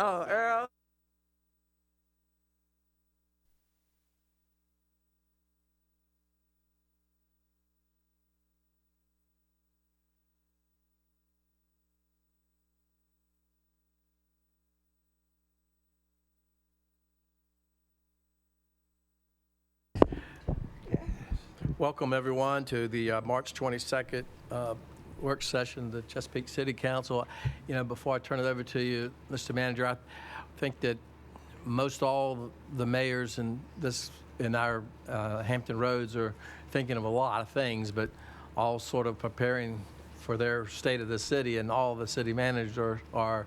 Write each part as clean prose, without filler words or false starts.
Oh, Earl. Welcome, everyone, to the March 22nd work session of the Chesapeake City Council. You know, before I turn it over to you, Mr. Manager, I think that most all the mayors in our Hampton Roads are thinking of a lot of things, but all sort of preparing for their state of the city, and all the city managers are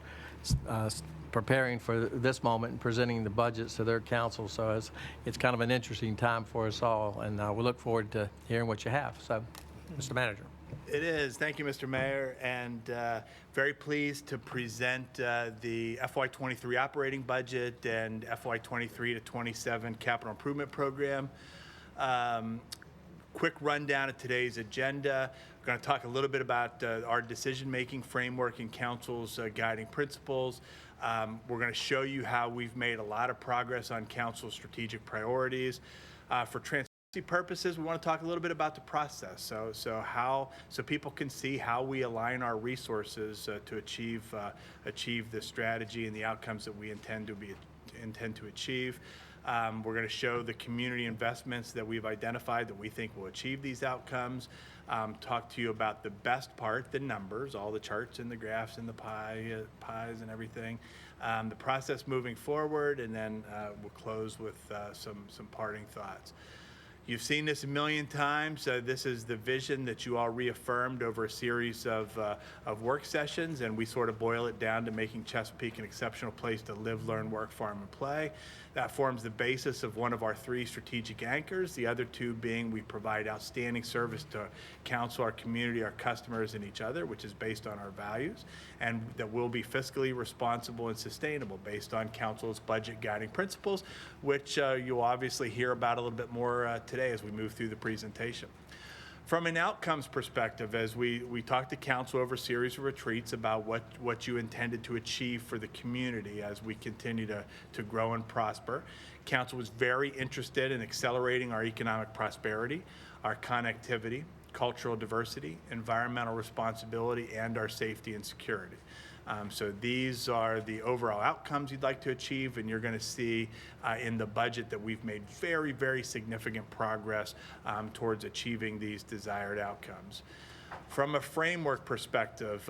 preparing for this moment and presenting the budgets to their council. So it's kind of an interesting time for us all, and we look forward to hearing what you have. So, Mr. Manager. It is. Thank you, Mr. Mayor, and very pleased to present the FY23 operating budget and FY23 to 27 capital improvement program. Quick rundown of today's agenda. We're going to talk a little bit about our decision-making framework and council's guiding principles. We're going to show you how we've made a lot of progress on council's strategic priorities. For transparency purposes, we want to talk a little bit about the process, so people can see how we align our resources to achieve the strategy and the outcomes that we intend to achieve. We're going to show the community investments that we've identified that we think will achieve these outcomes. Talk to you about the best part, the numbers, all the charts and the graphs and the pies and everything, the process moving forward, and then we'll close with some parting thoughts. You've seen this a million times. This is the vision that you all reaffirmed over a series of work sessions, and we sort of boil it down to making Chesapeake an exceptional place to live, learn, work, farm, and play. That forms the basis of one of our three strategic anchors, the other two being we provide outstanding service to council, our community, our customers, and each other, which is based on our values, and that will be fiscally responsible and sustainable based on council's budget guiding principles, which you'll obviously hear about a little bit more today as we move through the presentation. From an outcomes perspective, as we talked to council over a series of retreats about what you intended to achieve for the community as we continue to grow and prosper, council was very interested in accelerating our economic prosperity, our connectivity, cultural diversity, environmental responsibility, and our safety and security. So these are the overall outcomes you'd like to achieve, and you're going to see in the budget that we've made very, very significant progress towards achieving these desired outcomes. From a framework perspective,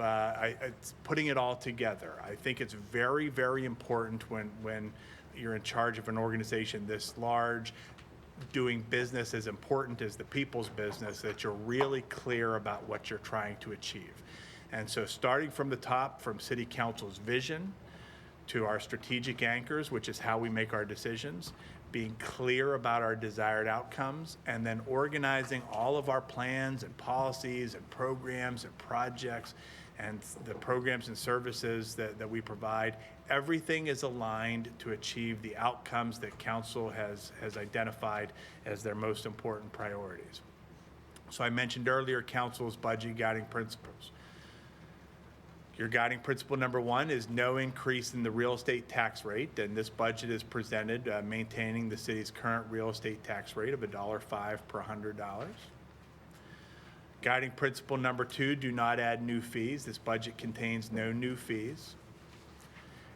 it's putting it all together. I think it's very, very important when you're in charge of an organization this large, doing business as important as the people's business, that you're really clear about what you're trying to achieve. And so starting from the top, from City Council's vision to our strategic anchors, which is how we make our decisions, being clear about our desired outcomes, and then organizing all of our plans and policies and programs and projects and the programs and services that we provide. Everything is aligned to achieve the outcomes that Council has identified as their most important priorities. So I mentioned earlier Council's budget guiding principles. Your guiding principle number one is no increase in the real estate tax rate, and this budget is presented maintaining the city's current real estate tax rate of $1.05 per $100. Guiding principle number two, do not add new fees. This budget contains no new fees.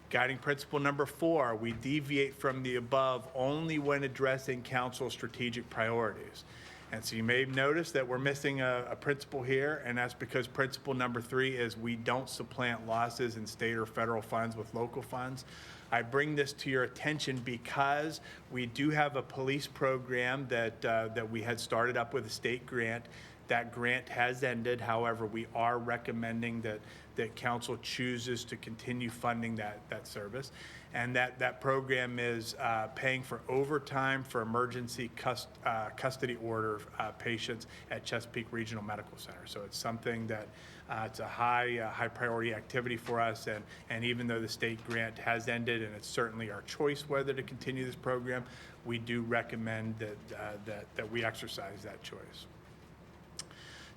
Guiding principle number four, we deviate from the above only when addressing council's strategic priorities. And so you may have noticed that we're missing a principle here, and that's because principle number three is we don't supplant losses in state or federal funds with local funds. I bring this to your attention because we do have a police program that we had started up with a state grant. That grant has ended. However, we are recommending that council chooses to continue funding that service. And that program is paying for overtime for emergency custody order patients at Chesapeake Regional Medical Center. So it's something that it's a high priority activity for us. And even though the state grant has ended, and it's certainly our choice whether to continue this program, we do recommend that we exercise that choice.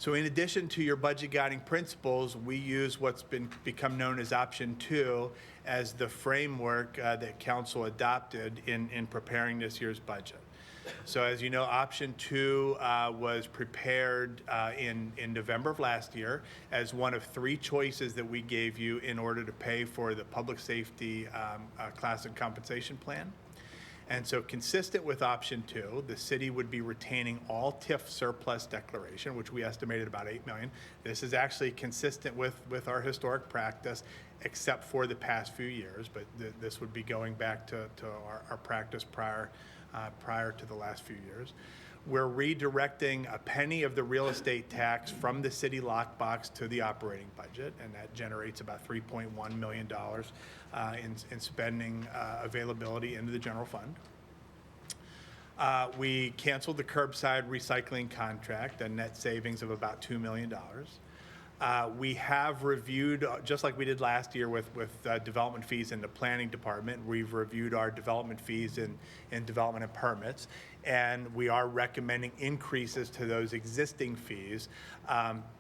So in addition to your budget guiding principles, we use what's become known as option 2 as the framework that council adopted in preparing this year's budget. So as you know, option 2 was prepared in November of last year as one of 3 choices that we gave you in order to pay for the public safety class and compensation plan. And so consistent with option 2, the city would be retaining all TIF surplus declaration, which we estimated about $8 million. This is actually consistent with our historic practice, except for the past few years, but this would be going back to our practice prior to the last few years. We're redirecting a penny of the real estate tax from the city lockbox to the operating budget, and that generates about $3.1 million in spending availability into the general fund. We canceled the curbside recycling contract, a net savings of about $2 million. We have reviewed, just like we did last year with development fees in the planning department, we've reviewed our development fees in development and permits, and we are recommending increases to those existing fees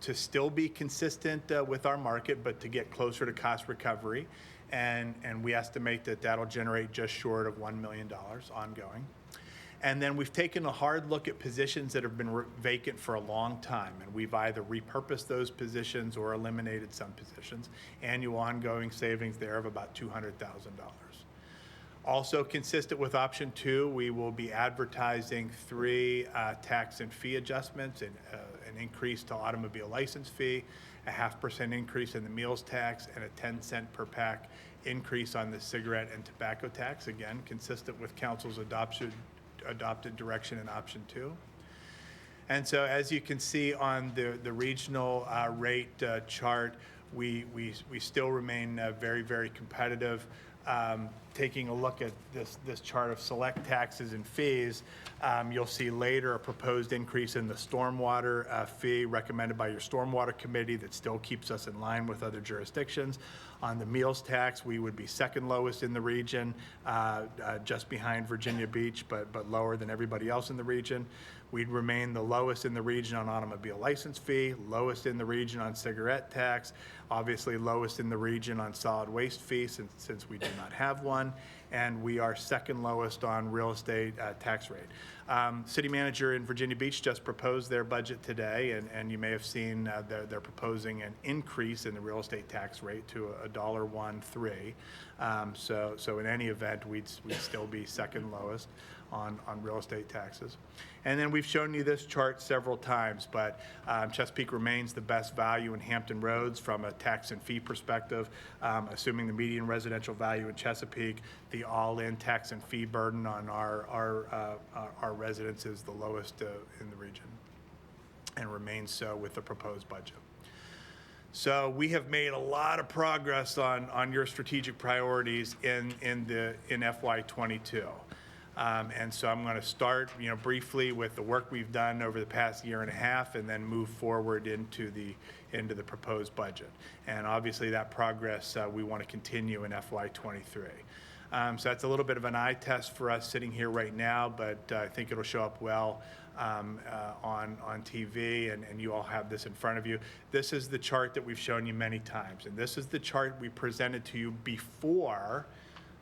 to still be consistent with our market, but to get closer to cost recovery. And we estimate that that'll generate just short of $1 million ongoing. And then we've taken a hard look at positions that have been vacant for a long time, and we've either repurposed those positions or eliminated some positions. Annual ongoing savings there of about $200,000. Also consistent with option 2, we will be advertising 3 tax and fee adjustments, and an increase to automobile license fee, a 0.5% increase in the meals tax, and a 10-cent per pack increase on the cigarette and tobacco tax, again, consistent with council's adopted direction in option 2. And so as you can see on the regional rate chart, we still remain very, very competitive. Taking a look at this chart of select taxes and fees, you'll see later a proposed increase in the stormwater fee recommended by your stormwater committee that still keeps us in line with other jurisdictions. On the meals tax, we would be second lowest in the region, just behind Virginia Beach, but lower than everybody else in the region. We'd remain the lowest in the region on automobile license fee, lowest in the region on cigarette tax, obviously lowest in the region on solid waste fee since we do not have one, and we are second lowest on real estate tax rate. City manager in Virginia Beach just proposed their budget today, and you may have seen they're proposing an increase in the real estate tax rate to $1.13. So in any event, we'd still be second lowest on real estate taxes. And then we've shown you this chart several times, but Chesapeake remains the best value in Hampton Roads from a tax and fee perspective, assuming the median residential value in Chesapeake, the all-in tax and fee burden on our residents is the lowest in the region, and remains so with the proposed budget. So we have made a lot of progress on your strategic priorities in FY22. And so I'm going to start, briefly with the work we've done over the past year and a half, and then move forward into the proposed budget. And obviously, that progress we want to continue in FY23. So that's a little bit of an eye test for us sitting here right now, but I think it'll show up well on TV, and you all have this in front of you. This is the chart that we've shown you many times, and this is the chart we presented to you before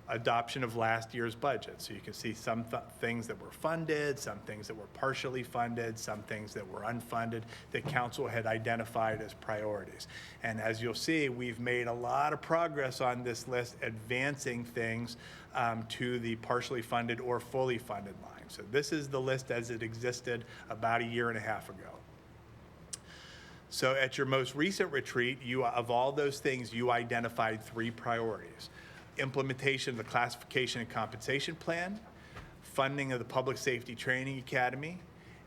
adoption of last year's budget. So you can see some things that were funded, some things that were partially funded, some things that were unfunded that council had identified as priorities. And as you'll see, we've made a lot of progress on this list, advancing things to the partially funded or fully funded line. So this is the list as it existed about a year and a half ago. So at your most recent retreat, of all those things, you identified 3 priorities: implementation of the classification and compensation plan, funding of the Public Safety Training Academy,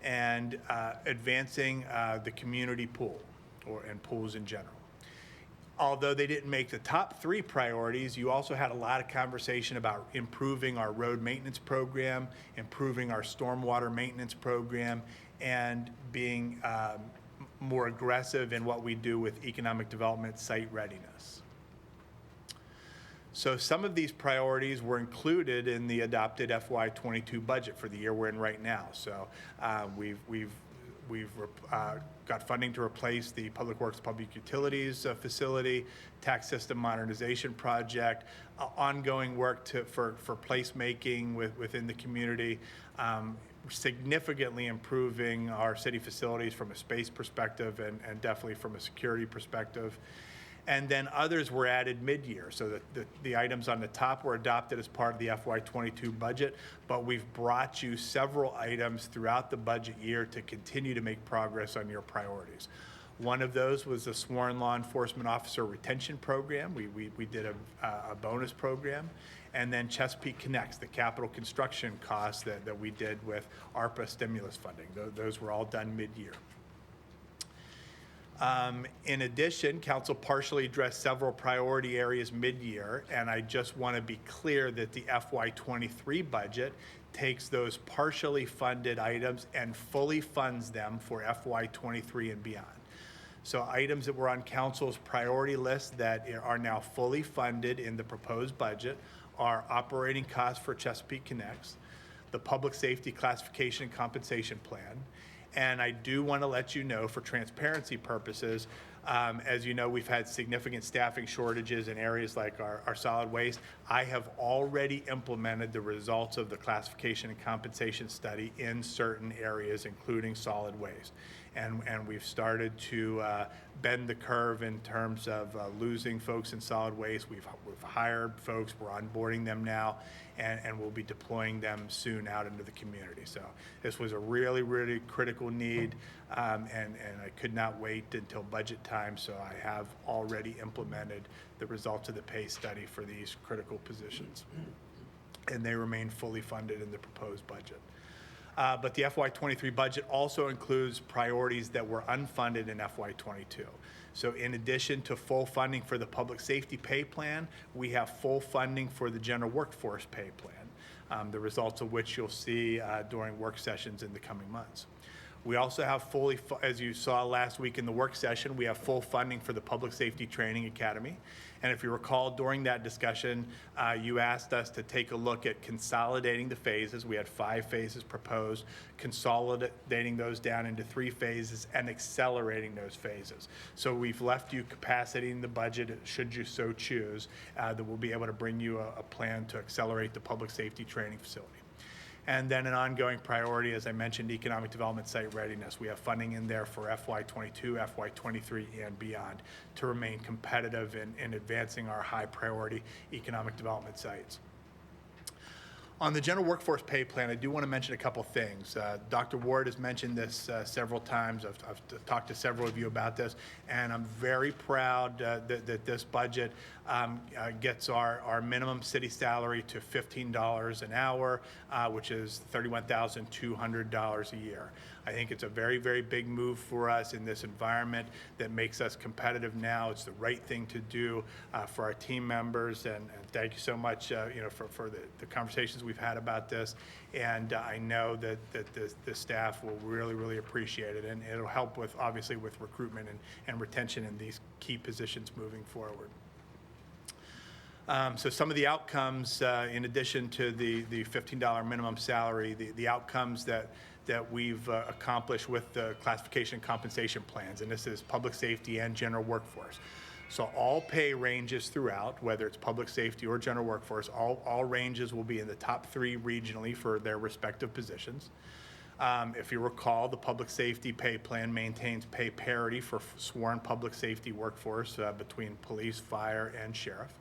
and advancing the community pool, and pools in general. Although they didn't make the top 3 priorities, you also had a lot of conversation about improving our road maintenance program, improving our stormwater maintenance program, and being more aggressive in what we do with economic development site readiness. So some of these priorities were included in the adopted FY22 budget for the year we're in right now. So we've got funding to replace the Public Works Public Utilities facility, tax system modernization project, ongoing work for placemaking within the community, significantly improving our city facilities from a space perspective and definitely from a security perspective. And then others were added mid-year. So the items on the top were adopted as part of the FY22 budget, but we've brought you several items throughout the budget year to continue to make progress on your priorities. One of those was the Sworn Law Enforcement Officer Retention Program. We did a bonus program. And then Chesapeake Connects, the capital construction costs that we did with ARPA stimulus funding. Those were all done mid-year. In addition, Council partially addressed several priority areas mid-year, and I just want to be clear that the FY23 budget takes those partially funded items and fully funds them for FY23 and beyond. So items that were on Council's priority list that are now fully funded in the proposed budget are operating costs for Chesapeake Connects, the Public Safety Classification and Compensation Plan. And I do want to let you know, for transparency purposes, as you know, we've had significant staffing shortages in areas like our solid waste. I have already implemented the results of the classification and compensation study in certain areas, including solid waste. And we've started to bend the curve in terms of losing folks in solid waste. We've hired folks, we're onboarding them now, and we'll be deploying them soon out into the community. So this was a really, really critical need, and I could not wait until budget time, so I have already implemented the results of the pay study for these critical positions. And they remain fully funded in the proposed budget. But the FY23 budget also includes priorities that were unfunded in FY22. So in addition to full funding for the public safety pay plan, we have full funding for the general workforce pay plan, the results of which you'll see during work sessions in the coming months. We also have as you saw last week in the work session, we have full funding for the Public Safety Training Academy. And if you recall, during that discussion, you asked us to take a look at consolidating the phases. We had 5 phases proposed, consolidating those down into 3 phases and accelerating those phases. So we've left you capacity in the budget, should you so choose, that we'll be able to bring you a plan to accelerate the public safety training facility. And then an ongoing priority, as I mentioned, economic development site readiness. We have funding in there for FY22, FY23, and beyond to remain competitive in advancing our high priority economic development sites. On the general workforce pay plan, I do want to mention a couple things. Dr. Ward has mentioned this several times. I've talked to several of you about this, and I'm very proud that this budget gets our minimum city salary to $15 an hour, which is $31,200 a year. I think it's a very, very big move for us in this environment that makes us competitive now. It's the right thing to do for our team members, and thank you so much for the conversations we've had about this. And I know that the staff will really, really appreciate it, and it'll help obviously with recruitment and retention in these key positions moving forward. So some of the outcomes, in addition to the $15 minimum salary, the outcomes that we've accomplished with the classification and compensation plans, and this is public safety and general workforce. So all pay ranges throughout, whether it's public safety or general workforce, all ranges will be in the top 3 regionally for their respective positions. If you recall, the public safety pay plan maintains pay parity for sworn public safety workforce between police, fire, and sheriff.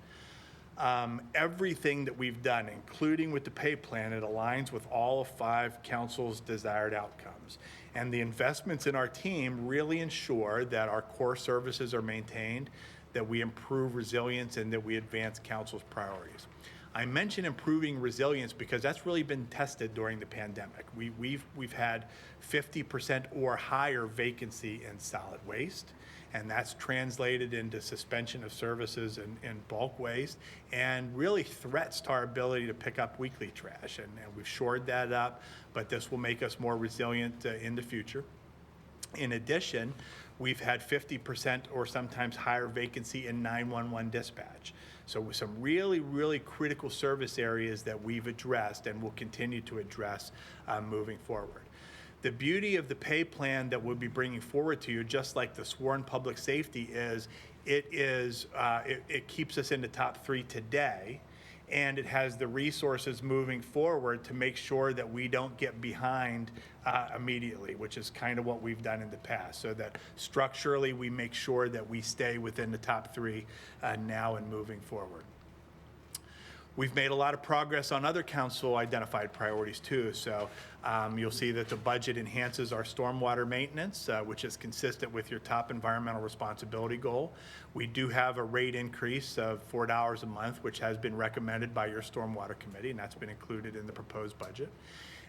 Everything that we've done, including with the pay plan, it aligns with all of 5 council's desired outcomes. And the investments in our team really ensure that our core services are maintained, that we improve resilience, and that we advance council's priorities. I mention improving resilience because that's really been tested during the pandemic. We've had 50% or higher vacancy in solid waste, and that's translated into suspension of services in bulk waste and really threats to our ability to pick up weekly trash. And we've shored that up, but this will make us more resilient in the future. In addition, we've had 50% or sometimes higher vacancy in 911 dispatch. So with some really, really critical service areas that we've addressed and will continue to address moving forward. The beauty of the pay plan that we'll be bringing forward to you, just like the sworn public safety is, it keeps us in the top 3 today, and it has the resources moving forward to make sure that we don't get behind immediately, which is kind of what we've done in the past, so that structurally we make sure that we stay within the top 3 now and moving forward. We've made a lot of progress on other council identified priorities too. So you'll see that the budget enhances our stormwater maintenance, which is consistent with your top environmental responsibility goal. We do have a rate increase of $4 a month, which has been recommended by your stormwater committee, and that's been included in the proposed budget.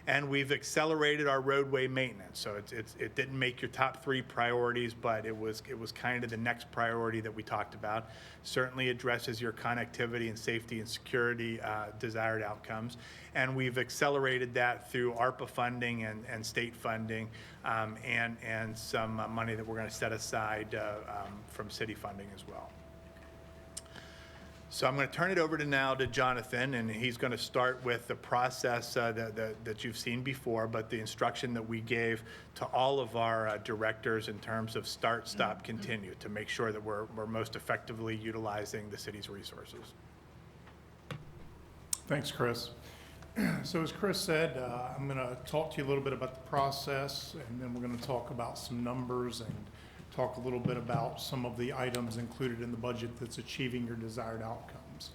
And we've accelerated our roadway maintenance. So it didn't make your top 3 priorities, but it was kind of the next priority that we talked about. Certainly addresses your connectivity and safety and security desired outcomes. And we've accelerated that through ARPA funding and state funding and some money that we're going to set aside from city funding as well. So I'm going to turn it over now to Jonathan, and he's going to start with the process that you've seen before, but the instruction that we gave to all of our directors in terms of start, stop, continue to make sure that we're most effectively utilizing the city's resources. Thanks, Chris. So as Chris said, I'm going to talk to you a little bit about the process, and then we're going to talk about some numbers and talk a little bit about some of the items included in the budget that's achieving your desired outcomes.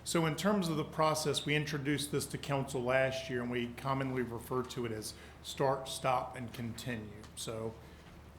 So in terms of the process, we introduced this to council last year, and we commonly refer to it as start, stop, and continue. So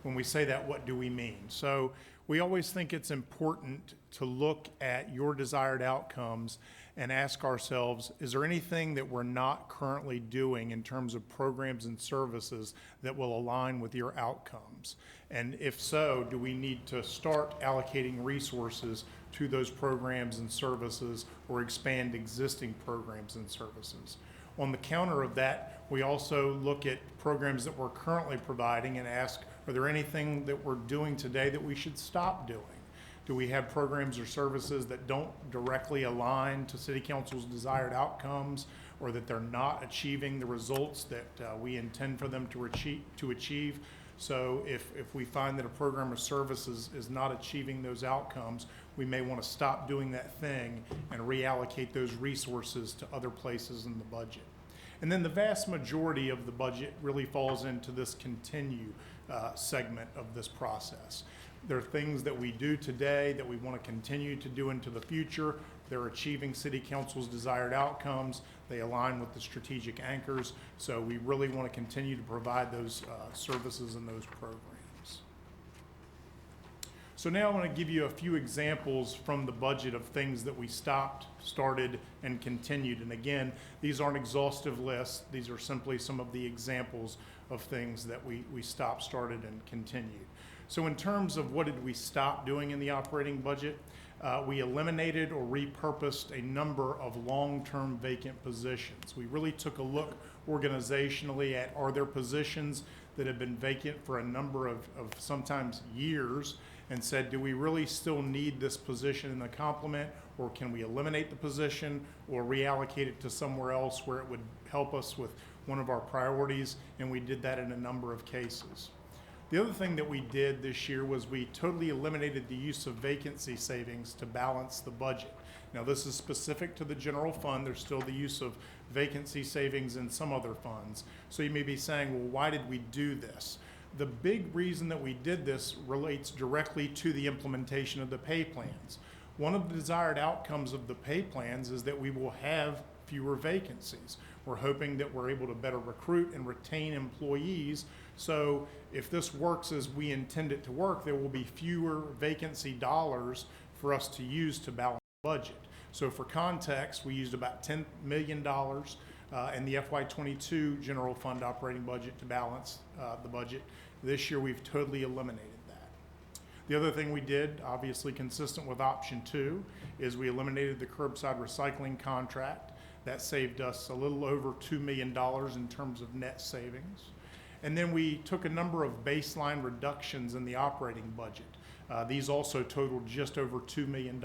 when we say that, what do we mean? So we always think it's important to look at your desired outcomes and ask ourselves, is there anything that we're not currently doing in terms of programs and services that will align with your outcomes? And if so, do we need to start allocating resources to those programs and services or expand existing programs and services? On the counter of that, we also look at programs that we're currently providing and ask, are there anything that we're doing today that we should stop doing? Do we have programs or services that don't directly align to City Council's desired outcomes, or that they're not achieving the results that we intend for them to achieve? So if we find that a program or service is not achieving those outcomes, we may want to stop doing that thing and reallocate those resources to other places in the budget. And then the vast majority of the budget really falls into this continue segment of this process. There are things that we do today that we want to continue to do into the future. They're achieving City Council's desired outcomes. They align with the strategic anchors. So we really want to continue to provide those services and those programs. So now I want to give you a few examples from the budget of things that we stopped, started, and continued. And again, these aren't exhaustive lists. These are simply some of the examples of things that we stopped, started, and continued. So in terms of what did we stop doing in the operating budget, we eliminated or repurposed a number of long-term vacant positions. We really took a look organizationally at, are there positions that have been vacant for a number of sometimes years, and said, do we really still need this position in the complement, or can we eliminate the position or reallocate it to somewhere else where it would help us with one of our priorities? And we did that in a number of cases. The other thing that we did this year was we totally eliminated the use of vacancy savings to balance the budget. Now, this is specific to the general fund. There's still the use of vacancy savings in some other funds. So you may be saying, well, why did we do this? The big reason that we did this relates directly to the implementation of the pay plans. One of the desired outcomes of the pay plans is that we will have fewer vacancies. We're hoping that we're able to better recruit and retain employees. So if this works as we intend it to work, there will be fewer vacancy dollars for us to use to balance the budget. So for context, we used about $10 million in the FY22 general fund operating budget to balance the budget. This year, we've totally eliminated that. The other thing we did, obviously consistent with option 2, is we eliminated the curbside recycling contract. That saved us a little over $2 million in terms of net savings. And then we took a number of baseline reductions in the operating budget. These also totaled just over $2 million.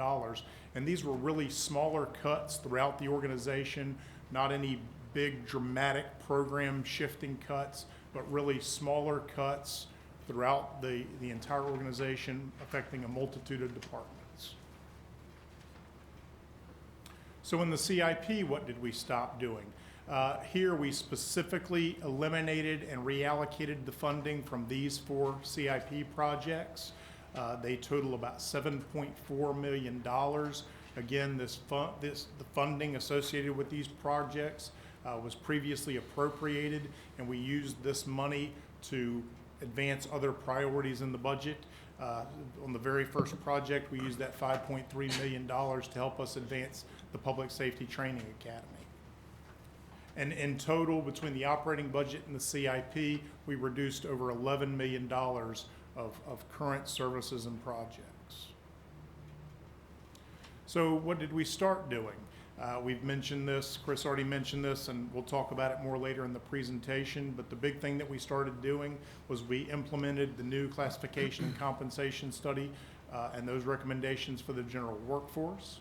And these were really smaller cuts throughout the organization, not any big dramatic program shifting cuts, but really smaller cuts throughout the entire organization, affecting a multitude of departments. So in the CIP, what did we stop doing? Here we specifically eliminated and reallocated the funding from these 4 CIP projects. They total about $7.4 million. Again, the funding associated with these projects was previously appropriated, and we used this money to advance other priorities in the budget. On the very first project, we used that $5.3 million to help us advance the Public Safety Training Academy. And in total, between the operating budget and the CIP, we reduced over $11 million of current services and projects. So what did we start doing? We've mentioned this, Chris already mentioned this, and we'll talk about it more later in the presentation, but the big thing that we started doing was we implemented the new classification and compensation study and those recommendations for the general workforce.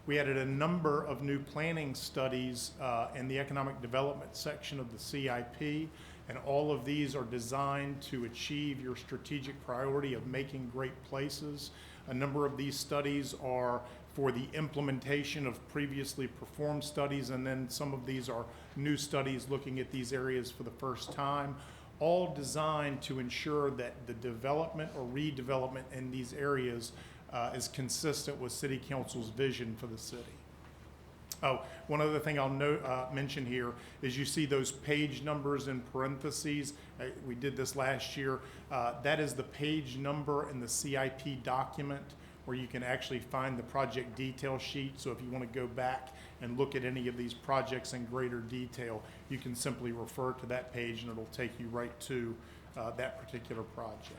We added a number of new planning studies in the economic development section of the CIP, and all of these are designed to achieve your strategic priority of making great places. A number of these studies are for the implementation of previously performed studies, and then some of these are new studies looking at these areas for the first time, all designed to ensure that the development or redevelopment in these areas is consistent with City Council's vision for the city. Oh, one other thing I'll mention here is you see those page numbers in parentheses. We did this last year. That is the page number in the CIP document where you can actually find the project detail sheet. So if you want to go back and look at any of these projects in greater detail, you can simply refer to that page and it'll take you right to that particular project.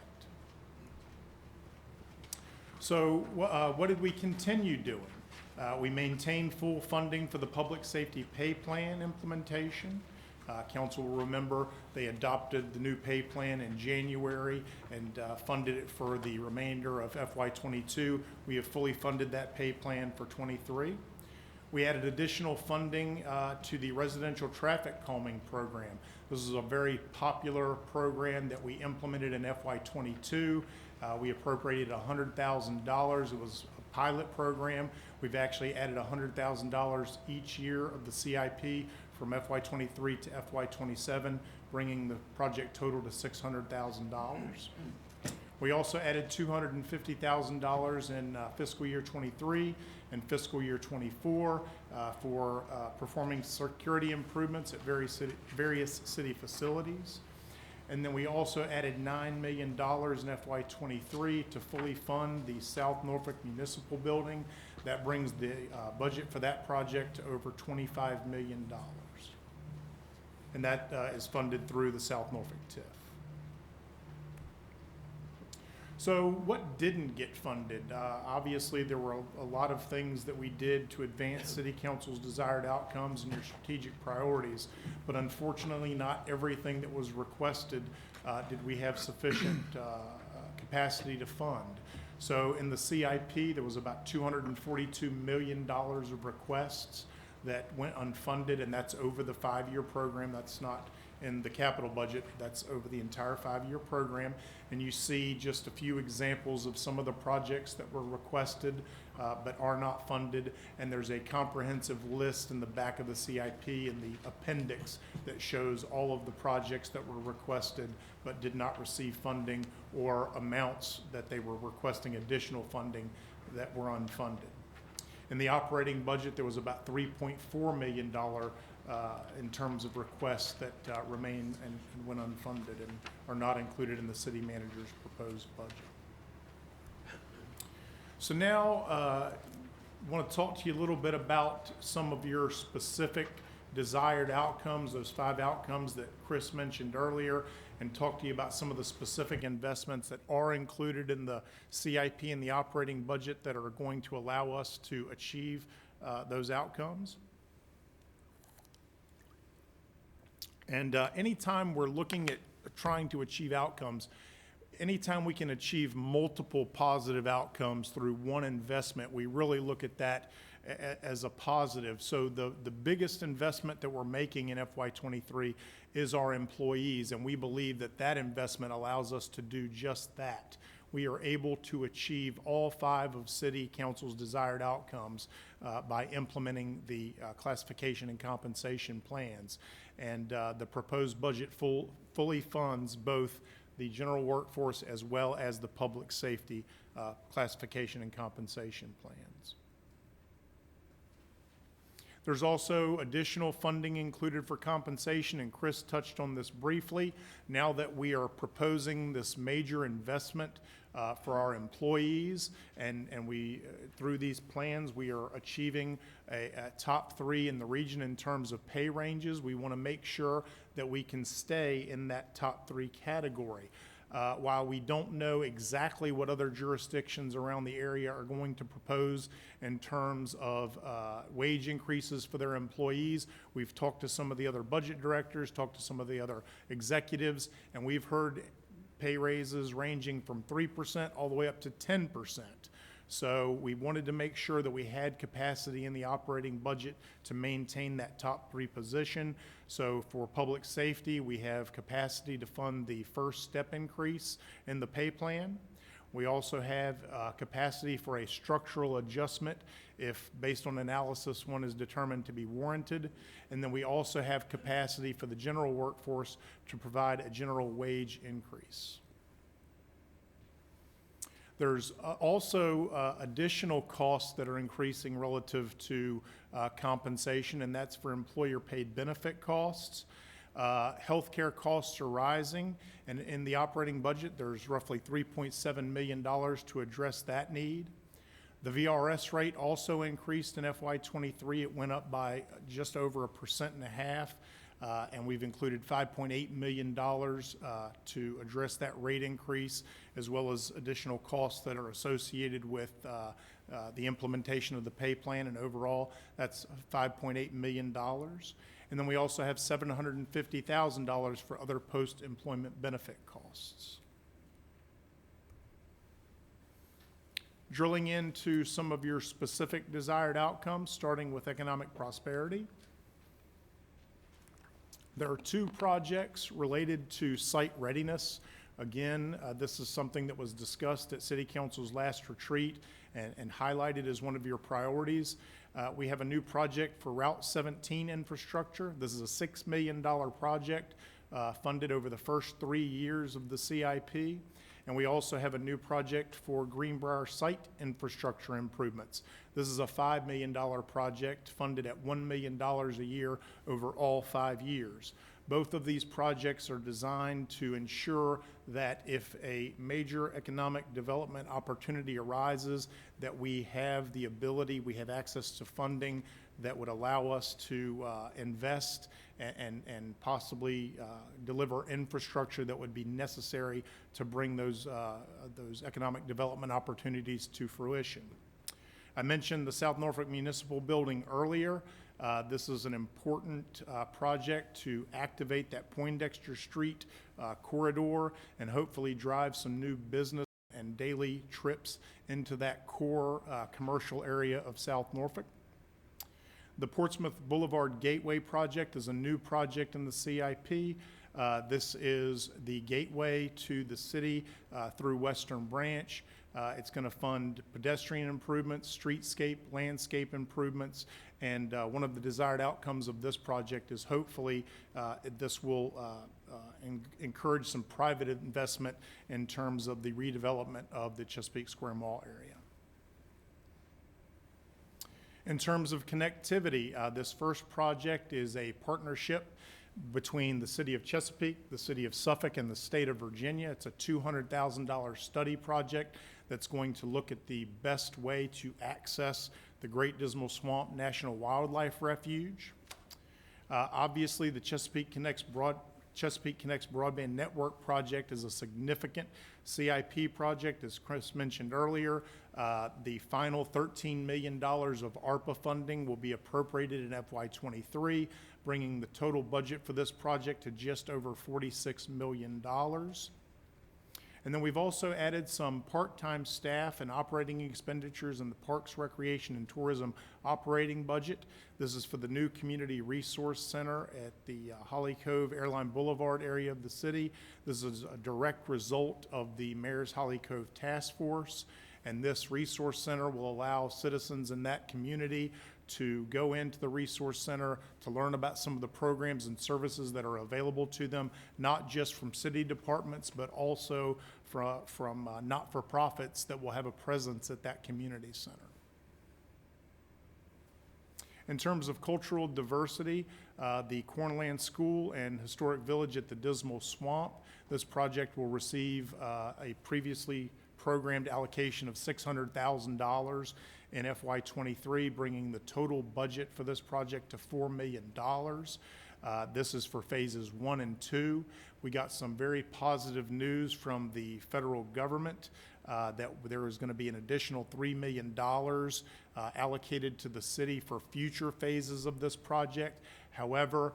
So what did we continue doing? We maintained full funding for the public safety pay plan implementation. Council will remember they adopted the new pay plan in January and funded it for the remainder of FY22. We have fully funded that pay plan for 23. We added additional funding to the residential traffic calming program. This is a very popular program that we implemented in FY22. We appropriated $100,000. It was a pilot program. We've actually added $100,000 each year of the CIP from FY23 to FY27, bringing the project total to $600,000. We also added $250,000 in fiscal year 23 and fiscal year 24 for performing security improvements at various city facilities. And then we also added $9 million in FY23 to fully fund the South Norfolk Municipal Building. That brings the budget for that project to over $25 million. And that is funded through the South Norfolk TIF. So what didn't get funded? Obviously, there were a lot of things that we did to advance City Council's desired outcomes and your strategic priorities, but unfortunately, not everything that was requested did we have sufficient capacity to fund. So in the CIP, there was about $242 million of requests that went unfunded, and that's over the 5-year program. That's not in the capital budget. That's over the entire 5-year program. And you see just a few examples of some of the projects that were requested but are not funded. And there's a comprehensive list in the back of the CIP in the appendix that shows all of the projects that were requested but did not receive funding, or amounts that they were requesting additional funding that were unfunded. In the operating budget, there was about $3.4 million in terms of requests that remain and went unfunded and are not included in the city manager's proposed budget. So now I want to talk to you a little bit about some of your specific desired outcomes, those 5 outcomes that Chris mentioned earlier, and talk to you about some of the specific investments that are included in the CIP and the operating budget that are going to allow us to achieve those outcomes. And anytime we're looking at trying to achieve outcomes, anytime we can achieve multiple positive outcomes through one investment, we really look at that as a positive. So the biggest investment that we're making in FY23 is our employees, and we believe that that investment allows us to do just that. We are able to achieve all 5 of City Council's desired outcomes by implementing the classification and compensation plans. And the proposed budget fully funds both the general workforce as well as the public safety classification and compensation plans. There's also additional funding included for compensation, and Chris touched on this briefly. Now that we are proposing this major investment for our employees, and we through these plans, we are achieving a top 3 in the region in terms of pay ranges. We want to make sure that we can stay in that top 3 category. While we don't know exactly what other jurisdictions around the area are going to propose in terms of wage increases for their employees, we've talked to some of the other budget directors, talked to some of the other executives, and we've heard pay raises ranging from 3% all the way up to 10%. So we wanted to make sure that we had capacity in the operating budget to maintain that top 3 position. So for public safety, we have capacity to fund the first step increase in the pay plan. We also have capacity for a structural adjustment if, based on analysis, one is determined to be warranted. And then we also have capacity for the general workforce to provide a general wage increase. There's also additional costs that are increasing relative to compensation, and that's for employer-paid benefit costs. Healthcare costs are rising, and in the operating budget, there's roughly $3.7 million to address that need. The VRS rate also increased in FY23. It went up by just over 1.5%. And we've included $5.8 million to address that rate increase, as well as additional costs that are associated with the implementation of the pay plan, and overall that's $5.8 million. And then we also have $750,000 for other post-employment benefit costs. Drilling into some of your specific desired outcomes, starting with economic prosperity. There are 2 projects related to site readiness. Again, this is something that was discussed at City Council's last retreat and highlighted as one of your priorities. We have a new project for Route 17 infrastructure. This is a $6 million project funded over the first 3 years of the CIP. And we also have a new project for Greenbrier site infrastructure improvements. This is a $5 million project funded at $1 million a year over all 5 years. Both of these projects are designed to ensure that if a major economic development opportunity arises, that we have the ability, we have access to funding that would allow us to invest and possibly deliver infrastructure that would be necessary to bring those economic development opportunities to fruition. I mentioned the South Norfolk Municipal Building earlier. This is an important project to activate that Poindexter Street corridor and hopefully drive some new business and daily trips into that core commercial area of South Norfolk. The Portsmouth Boulevard Gateway project is a new project in the CIP. This is the gateway to the city through Western Branch. It's going to fund pedestrian improvements, streetscape, landscape improvements, and one of the desired outcomes of this project is hopefully this will encourage some private investment in terms of the redevelopment of the Chesapeake Square Mall area. In terms of connectivity, this first project is a partnership between the City of Chesapeake, the City of Suffolk, and the State of Virginia. It's a $200,000 study project that's going to look at the best way to access the Great Dismal Swamp National Wildlife Refuge. Obviously, the Chesapeake Connects Broadband Network project is a significant CIP project, as Chris mentioned earlier. The final $13 million of ARPA funding will be appropriated in FY23, bringing the total budget for this project to just over $46 million. And then we've also added some part-time staff and operating expenditures in the Parks, Recreation, and Tourism operating budget. This is for the new Community Resource Center at the Holly Cove Airline Boulevard area of the city. This is a direct result of the Mayor's Holly Cove Task Force. And this resource center will allow citizens in that community to go into the resource center to learn about some of the programs and services that are available to them, not just from city departments, but also from not-for-profits that will have a presence at that community center. In terms of cultural diversity, the Cornland School and Historic Village at the Dismal Swamp, this project will receive a previously programmed allocation of $600,000 in FY23, bringing the total budget for this project to $4 million. This is for phases 1 and 2. We got some very positive news from the federal government that there is going to be an additional $3 million allocated to the city for future phases of this project. However,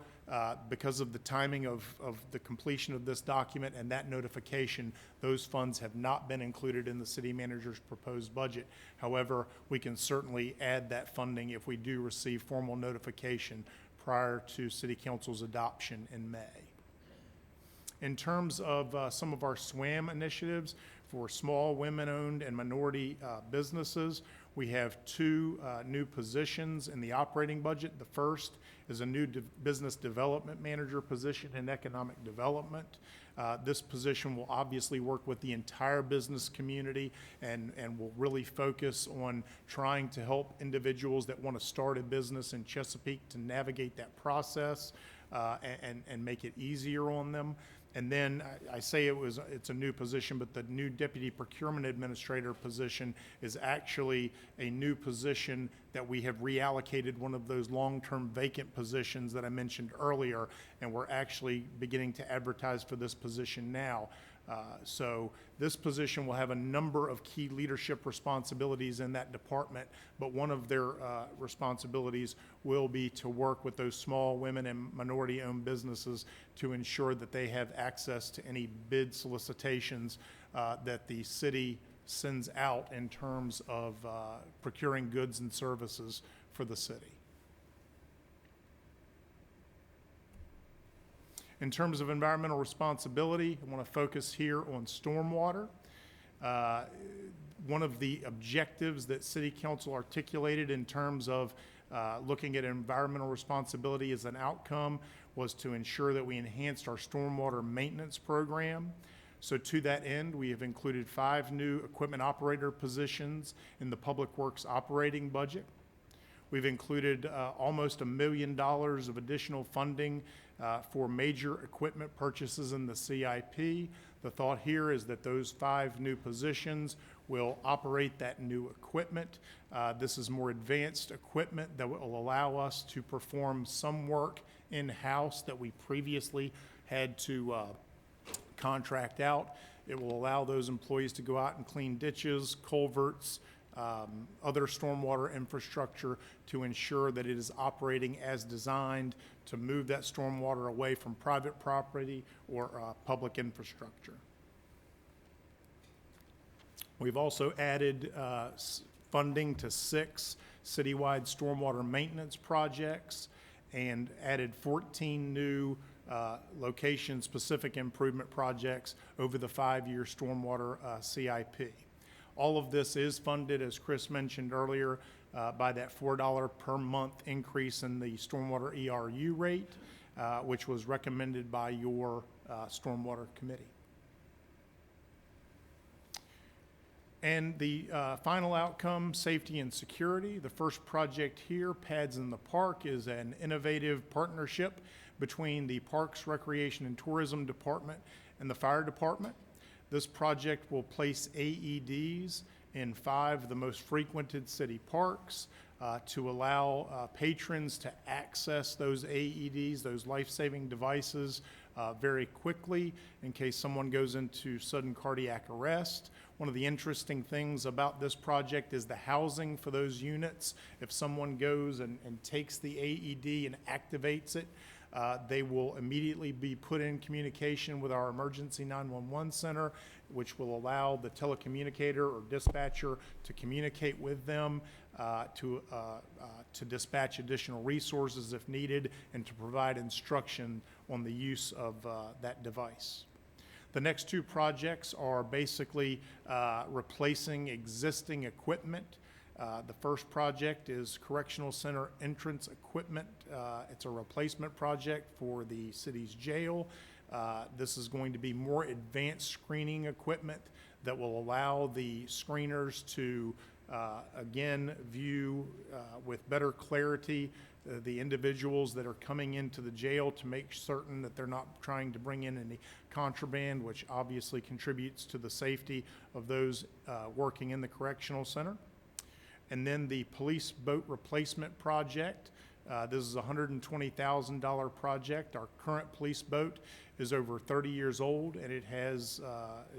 because of the timing of the completion of this document and that notification, those funds have not been included in the city manager's proposed budget. However, we can certainly add that funding if we do receive formal notification prior to City Council's adoption in May. In terms of some of our SWAM initiatives for small, women-owned, and minority businesses, we have 2 new positions in the operating budget. The first is a new business development manager position in economic development. This position will obviously work with the entire business community and will really focus on trying to help individuals that want to start a business in Chesapeake to navigate that process and make it easier on them. And then I say it's a new position, but the new Deputy Procurement Administrator position is actually a new position that we have reallocated one of those long-term vacant positions that I mentioned earlier, and we're actually beginning to advertise for this position now. So this position will have a number of key leadership responsibilities in that department, but one of their responsibilities will be to work with those small women and minority-owned businesses to ensure that they have access to any bid solicitations that the city sends out in terms of procuring goods and services for the city. In terms of environmental responsibility, I want to focus here on stormwater. One of the objectives that City Council articulated in terms of looking at environmental responsibility as an outcome was to ensure that we enhanced our stormwater maintenance program. So to that end, we have included 5 new equipment operator positions in the Public Works operating budget. We've included almost $1 million of additional funding for major equipment purchases in the CIP. The thought here is that those 5 new positions will operate that new equipment. This is more advanced equipment that will allow us to perform some work in-house that we previously had to contract out. It will allow those employees to go out and clean ditches, culverts, other stormwater infrastructure to ensure that it is operating as designed to move that stormwater away from private property or public infrastructure. We've also added funding to 6 citywide stormwater maintenance projects and added 14 new location-specific improvement projects over the 5-year stormwater CIP. All of this is funded, as Chris mentioned earlier, by that $4 per month increase in the stormwater ERU rate, which was recommended by your stormwater committee. And the final outcome, safety and security. The first project here, Pads in the Park, is an innovative partnership between the Parks, Recreation, and Tourism Department and the Fire Department. This project will place AEDs in 5 of the most frequented city parks to allow patrons to access those AEDs, those life-saving devices, very quickly in case someone goes into sudden cardiac arrest. One of the interesting things about this project is the housing for those units. If someone goes and takes the AED and activates it, They will immediately be put in communication with our emergency 911 center, which will allow the telecommunicator or dispatcher to communicate with them, to dispatch additional resources if needed, and to provide instruction on the use of that device. The next two projects are basically replacing existing equipment. The first project is Correctional Center entrance equipment. It's a replacement project for the city's jail. This is going to be more advanced screening equipment that will allow the screeners to, again, view with better clarity the individuals that are coming into the jail to make certain that they're not trying to bring in any contraband, which obviously contributes to the safety of those working in the correctional center. And then the police boat replacement project. This is a $120,000 project. Our current police boat is over 30 years old, and it is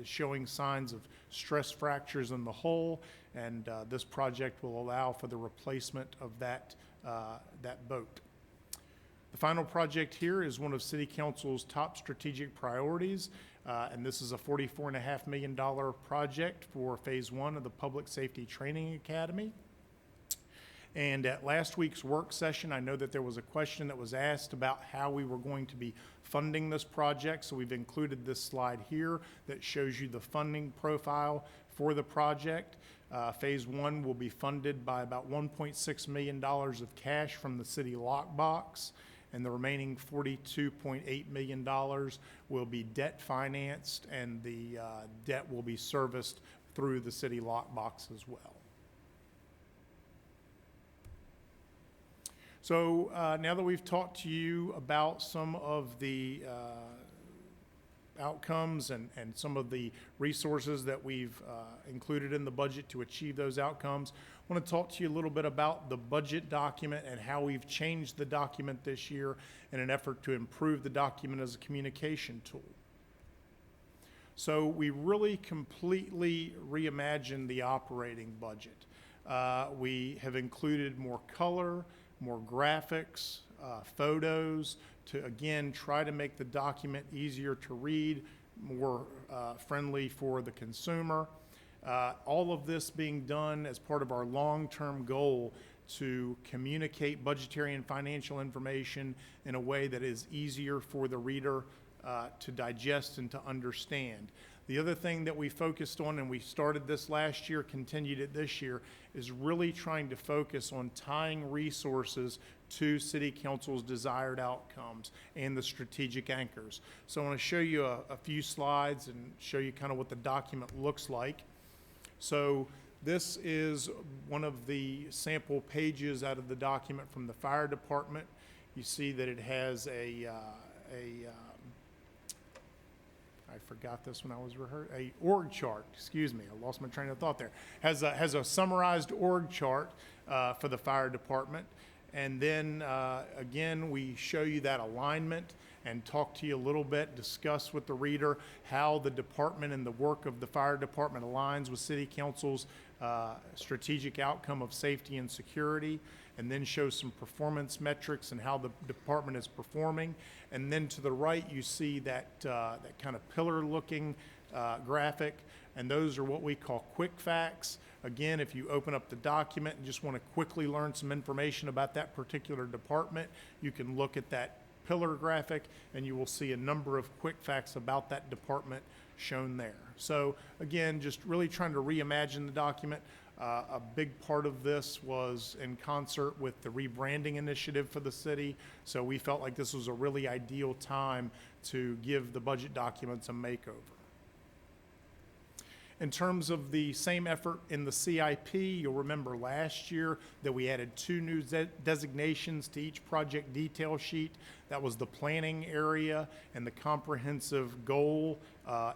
showing signs of stress fractures in the hull, and this project will allow for the replacement of that boat. The final project here is one of City Council's top strategic priorities, and this is a $44.5 million project for Phase 1 of the Public Safety Training Academy. And at last week's work session, I know that there was a question that was asked about how we were going to be funding this project, so we've included this slide here that shows you the funding profile for the project. Phase 1 will be funded by about $1.6 million of cash from the city lockbox, and the remaining $42.8 million will be debt financed, and the debt will be serviced through the city lockbox as well. So now that we've talked to you about some of the outcomes and some of the resources that we've included in the budget to achieve those outcomes, I want to talk to you a little bit about the budget document and how we've changed the document this year in an effort to improve the document as a communication tool. So we really completely reimagined the operating budget. We have included more color, more graphics, photos, to again try to make the document easier to read, more friendly for the consumer. All of this being done as part of our long-term goal to communicate budgetary and financial information in a way that is easier for the reader to digest and to understand. The other thing that we focused on, and we started this last year, continued it this year, is really trying to focus on tying resources to City Council's desired outcomes and the strategic anchors. So I want to show you a few slides and show you kind of what the document looks like. So this is one of the sample pages out of the document from the fire department. You see that it has I forgot this when I was rehearsing, a org chart, excuse me, I lost my train of thought there. Has a summarized org chart for the fire department. And then again, we show you that alignment and talk to you a little bit, discuss with the reader how the department and the work of the fire department aligns with City Council's strategic outcome of safety and security, and then show some performance metrics and how the department is performing. And then to the right, you see that kind of pillar-looking graphic, and those are what we call quick facts. Again, if you open up the document and just want to quickly learn some information about that particular department, you can look at that pillar graphic, and you will see a number of quick facts about that department shown there. So again, just really trying to reimagine the document. A big part of this was in concert with the rebranding initiative for the city, so we felt like this was a really ideal time to give the budget documents a makeover. In terms of the same effort in the CIP, you'll remember last year that we added 2 new designations to each project detail sheet. That was the planning area and the comprehensive goal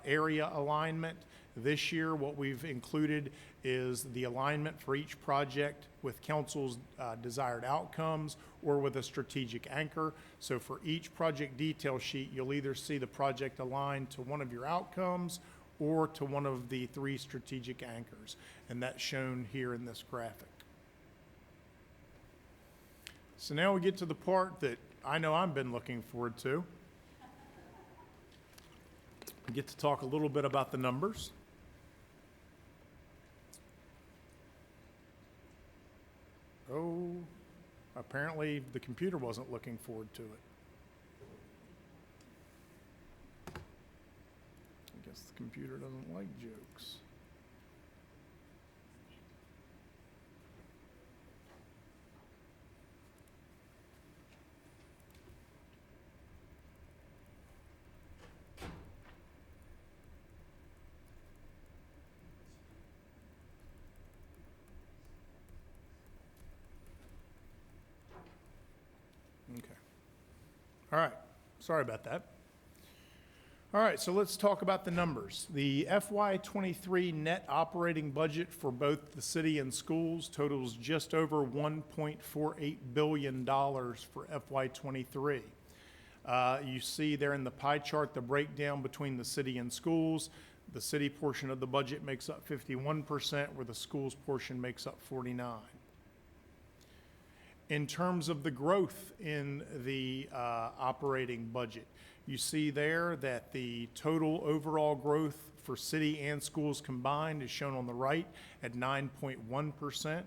area alignment. This year, what we've included is the alignment for each project with council's desired outcomes or with a strategic anchor. So for each project detail sheet, you'll either see the project aligned to one of your outcomes or to one of the 3 strategic anchors, and that's shown here in this graphic. So now we get to the part that I know I've been looking forward to. We get to talk a little bit about the numbers. Oh, apparently the computer wasn't looking forward to it. I guess the computer doesn't like jokes. Okay. All right. Sorry about that. All right, so let's talk about the numbers. The FY23 net operating budget for both the city and schools totals just over $1.48 billion for FY23. You see there in the pie chart the breakdown between the city and schools. The city portion of the budget makes up 51%, where the schools portion makes up 49%. In terms of the growth in the operating budget, you see there that the total overall growth for city and schools combined is shown on the right at 9.1%.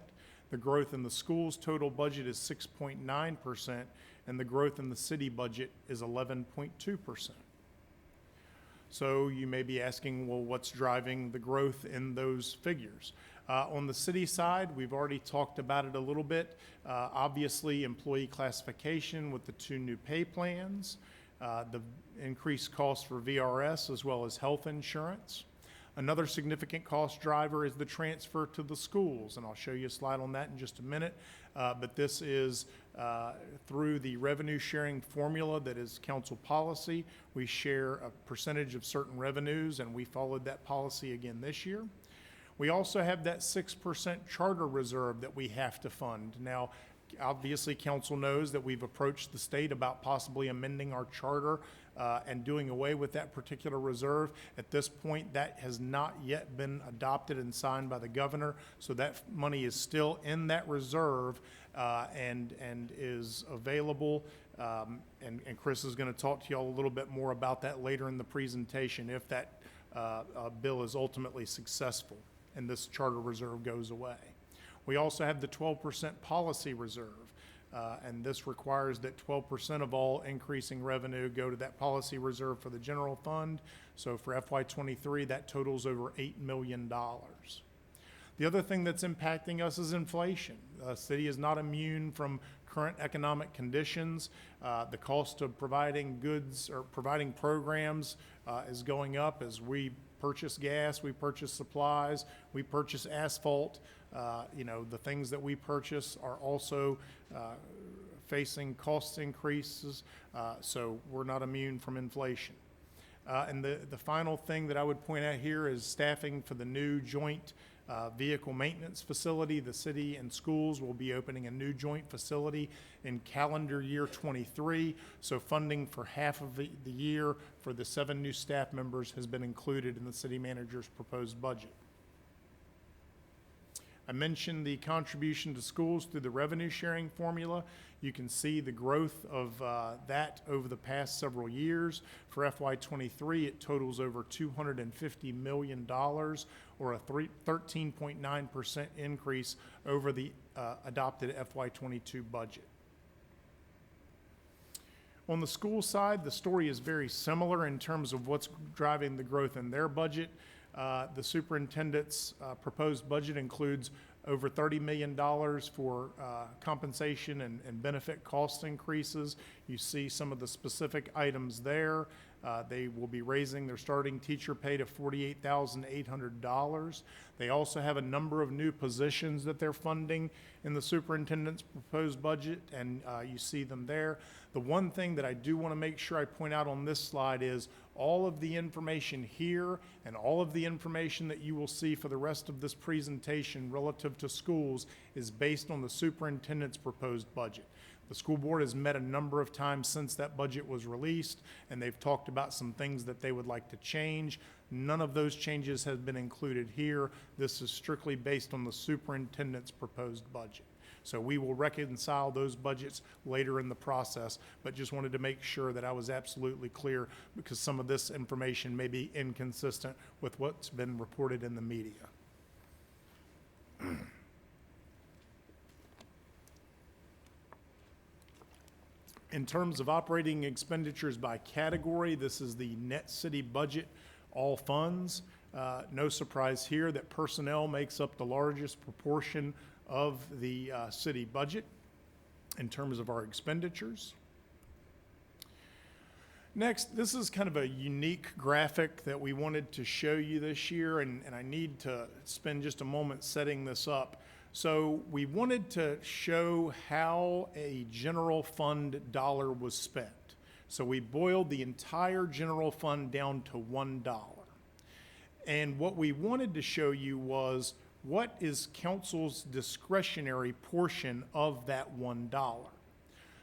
The growth in the schools' total budget is 6.9%, and the growth in the city budget is 11.2%. So you may be asking, well, what's driving the growth in those figures? On the city side, we've already talked about it a little bit. Obviously, employee classification with the 2 new pay plans, the increased cost for VRS as well as health insurance. Another significant cost driver is the transfer to the schools, and I'll show you a slide on that in just a minute. But this is through the revenue sharing formula that is council policy. We share a percentage of certain revenues, and we followed that policy again this year. We also have that 6% charter reserve that we have to fund. Now, obviously, council knows that we've approached the state about possibly amending our charter and doing away with that particular reserve. At this point, that has not yet been adopted and signed by the governor, so that money is still in that reserve and is available. And Chris is going to talk to you all a little bit more about that later in the presentation if that bill is ultimately successful and this charter reserve goes away. We also have the 12% policy reserve, and this requires that 12% of all increasing revenue go to that policy reserve for the general fund. So for FY23, that totals over $8 million. The other thing that's impacting us is inflation. The city is not immune from current economic conditions. The cost of providing goods or providing programs is going up as we purchase gas, we purchase supplies, we purchase asphalt. The things that we purchase are also facing cost increases, so we're not immune from inflation. And the final thing that I would point out here is staffing for the new joint vehicle maintenance facility. The city and schools will be opening a new joint facility in calendar year 23, so funding for half of the year for the 7 new staff members has been included in the city manager's proposed budget. I mentioned the contribution to schools through the revenue sharing formula. You can see the growth of that over the past several years. For FY23, it totals over $250 million, or a 13.9% increase over the adopted FY22 budget. On the school side, the story is very similar in terms of what's driving the growth in their budget. The superintendent's proposed budget includes over $30 million for compensation and benefit cost increases. You see some of the specific items there. They will be raising their starting teacher pay to $48,800. They also have a number of new positions that they're funding in the superintendent's proposed budget, and you see them there. The one thing that I do want to make sure I point out on this slide is all of the information here and all of the information that you will see for the rest of this presentation relative to schools is based on the superintendent's proposed budget. The school board has met a number of times since that budget was released, and they've talked about some things that they would like to change. None of those changes have been included here. This is strictly based on the superintendent's proposed budget. So we will reconcile those budgets later in the process, but just wanted to make sure that I was absolutely clear because some of this information may be inconsistent with what's been reported in the media. In terms of operating expenditures by category, this is the net city budget, all funds. No surprise here that personnel makes up the largest proportion of the city budget in terms of our expenditures. Next, this is kind of a unique graphic that we wanted to show you this year, and I need to spend just a moment setting this up. So we wanted to show how a general fund dollar was spent. So we boiled the entire general fund down to $1. And what we wanted to show you was what is council's discretionary portion of that $1.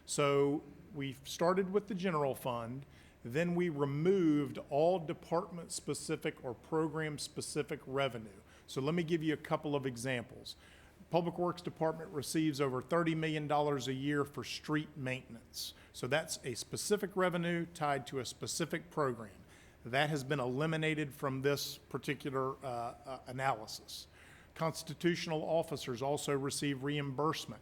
So we started with the general fund, then we removed all department-specific or program-specific revenue. So let me give you a couple of examples. Public Works Department receives over $30 million a year for street maintenance. So that's a specific revenue tied to a specific program. That has been eliminated from this particular analysis. Constitutional officers also receive reimbursement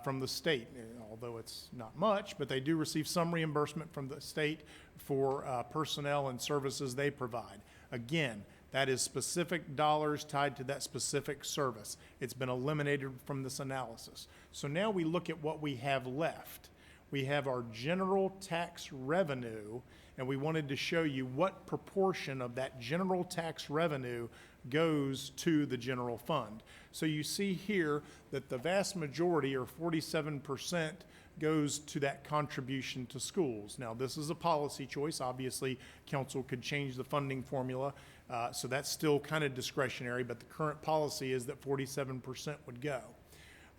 from the state, although it's not much, but they do receive some reimbursement from the state for personnel and services they provide. Again, that is specific dollars tied to that specific service. It's been eliminated from this analysis. So now we look at what we have left. We have our general tax revenue, and we wanted to show you what proportion of that general tax revenue goes to the general fund. So you see here that the vast majority, or 47%, goes to that contribution to schools. Now, this is a policy choice. Obviously, council could change the funding formula, so that's still kind of discretionary, but the current policy is that 47% would go.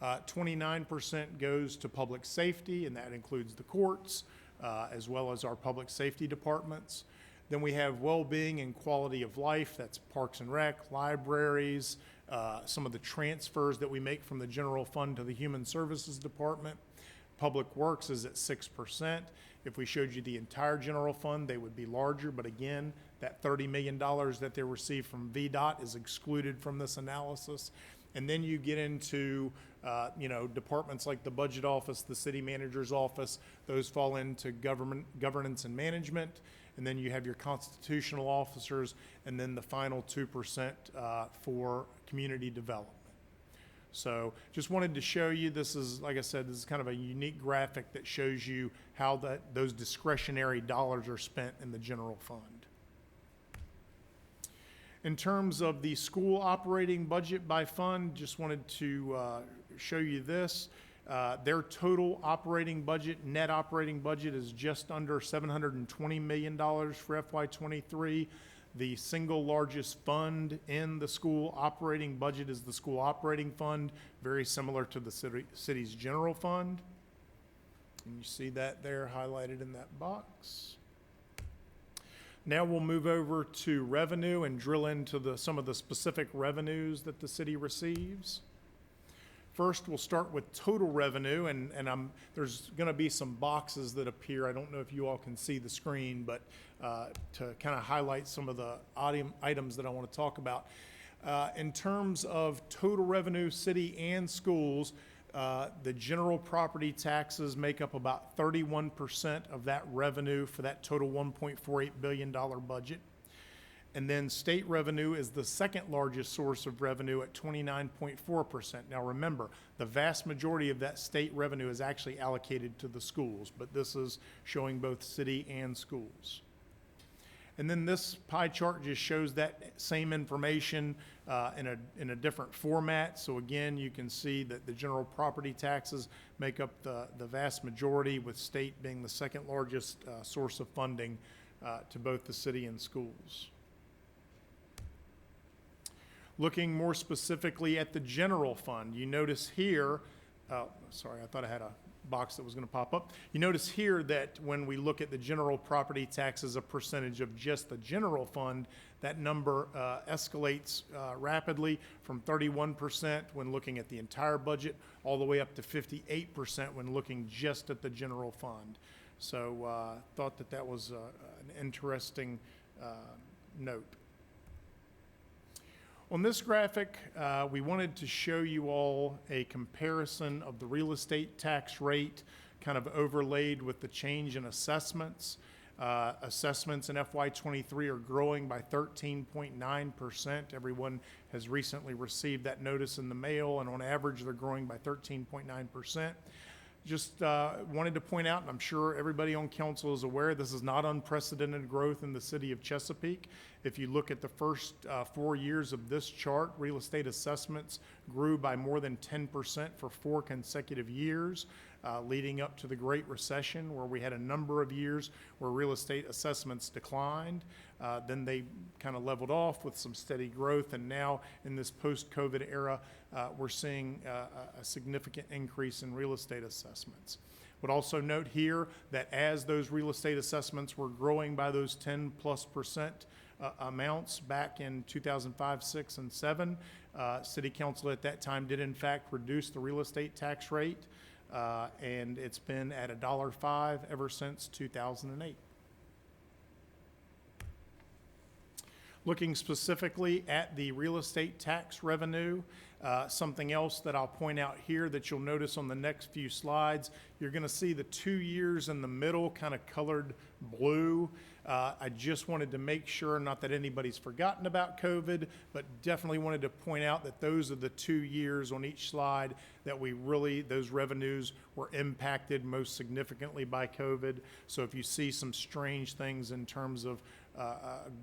29% goes to public safety, and that includes the courts, as well as our public safety departments. Then we have well-being and quality of life. That's Parks and Rec, libraries, some of the transfers that we make from the general fund to the Human Services Department. Public Works is at 6%. If we showed you the entire general fund, they would be larger, but again, that $30 million that they receive from VDOT is excluded from this analysis. And then you get into, departments like the budget office, the city manager's office. Those fall into governance and management. And then you have your constitutional officers, and then the final 2% for community development. So just wanted to show you, this is, like I said, this is kind of a unique graphic that shows you how those discretionary dollars are spent in the general fund. In terms of the school operating budget by fund, just wanted to show you this. Their total operating budget, net operating budget, is just under $720 million for FY23. The single largest fund in the school operating budget is the school operating fund, very similar to the city's general fund. And you see that there highlighted in that box. Now we'll move over to revenue and drill into some of the specific revenues that the city receives. First, we'll start with total revenue, and there's going to be some boxes that appear. I don't know if you all can see the screen, but to kind of highlight some of the items that I want to talk about. In terms of total revenue, city and schools, the general property taxes make up about 31% of that revenue for that total $1.48 billion budget. And then state revenue is the second largest source of revenue at 29.4%. Now remember, the vast majority of that state revenue is actually allocated to the schools, but this is showing both city and schools. And then this pie chart just shows that same information in a different format. So again, you can see that the general property taxes make up the vast majority, with state being the second largest source of funding to both the city and schools. Looking more specifically at the general fund, you notice here, sorry, I thought I had a box that was going to pop up. You notice here that when we look at the general property tax as a percentage of just the general fund, that number escalates rapidly from 31% when looking at the entire budget, all the way up to 58% when looking just at the general fund. So thought that that was an interesting note. On this graphic, we wanted to show you all a comparison of the real estate tax rate kind of overlaid with the change in assessments. Assessments in FY23 are growing by 13.9%. Everyone has recently received that notice in the mail, and on average, they're growing by 13.9%. Just wanted to point out, and I'm sure everybody on council is aware, this is not unprecedented growth in the city of Chesapeake. If you look at the first 4 years of this chart, real estate assessments grew by more than 10% for 4 consecutive years, leading up to the Great Recession, where we had a number of years where real estate assessments declined. Then they kind of leveled off with some steady growth, and now in this post-COVID era, we're seeing a significant increase in real estate assessments. Would also note here that as those real estate assessments were growing by those 10+% amounts back in 2005, 6, and 7, City Council at that time did in fact reduce the real estate tax rate, and it's been at $1.05 ever since 2008. Looking specifically at the real estate tax revenue, something else that I'll point out here that you'll notice on the next few slides, you're going to see the 2 years in the middle kind of colored blue. I just wanted to make sure, not that anybody's forgotten about COVID, but definitely wanted to point out that those are the 2 years on each slide that those revenues were impacted most significantly by COVID. So if you see some strange things in terms of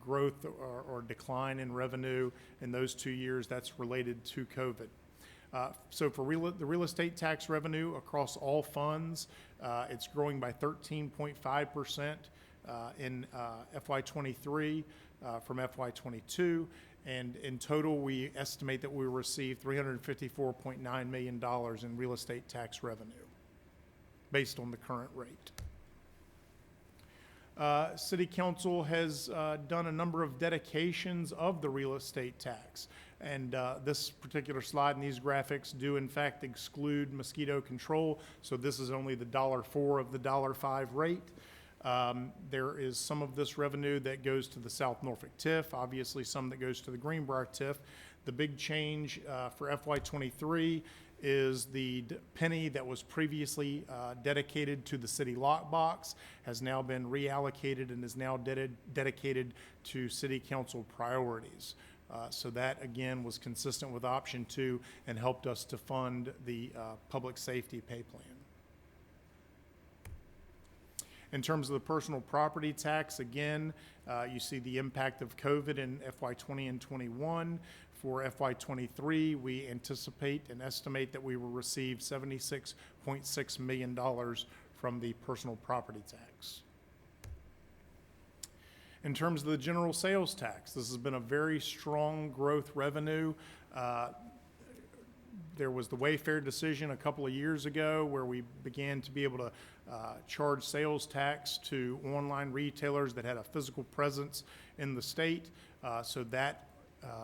growth or decline in revenue in those 2 years, that's related to COVID. So for the real estate tax revenue across all funds, it's growing by 13.5% in FY23 from FY22. And in total, we estimate that we will receive $354.9 million in real estate tax revenue based on the current rate. City Council has done a number of dedications of the real estate tax. And this particular slide and these graphics do in fact exclude mosquito control. So this is only the $1.04 of the $1.05 rate. There is some of this revenue that goes to the South Norfolk TIF, obviously some that goes to the Greenbrier TIF. The big change for FY23 is the penny that was previously dedicated to the city lockbox has now been reallocated and is now dedicated to City Council priorities. So that, again, was consistent with option 2 and helped us to fund the public safety pay plan. In terms of the personal property tax, again, you see the impact of COVID in FY20 and 21. For FY23, we anticipate and estimate that we will receive $76.6 million from the personal property tax. In terms of the general sales tax, this has been a very strong growth revenue. There was the Wayfair decision a couple of years ago where we began to be able to charge sales tax to online retailers that had a physical presence in the state. So that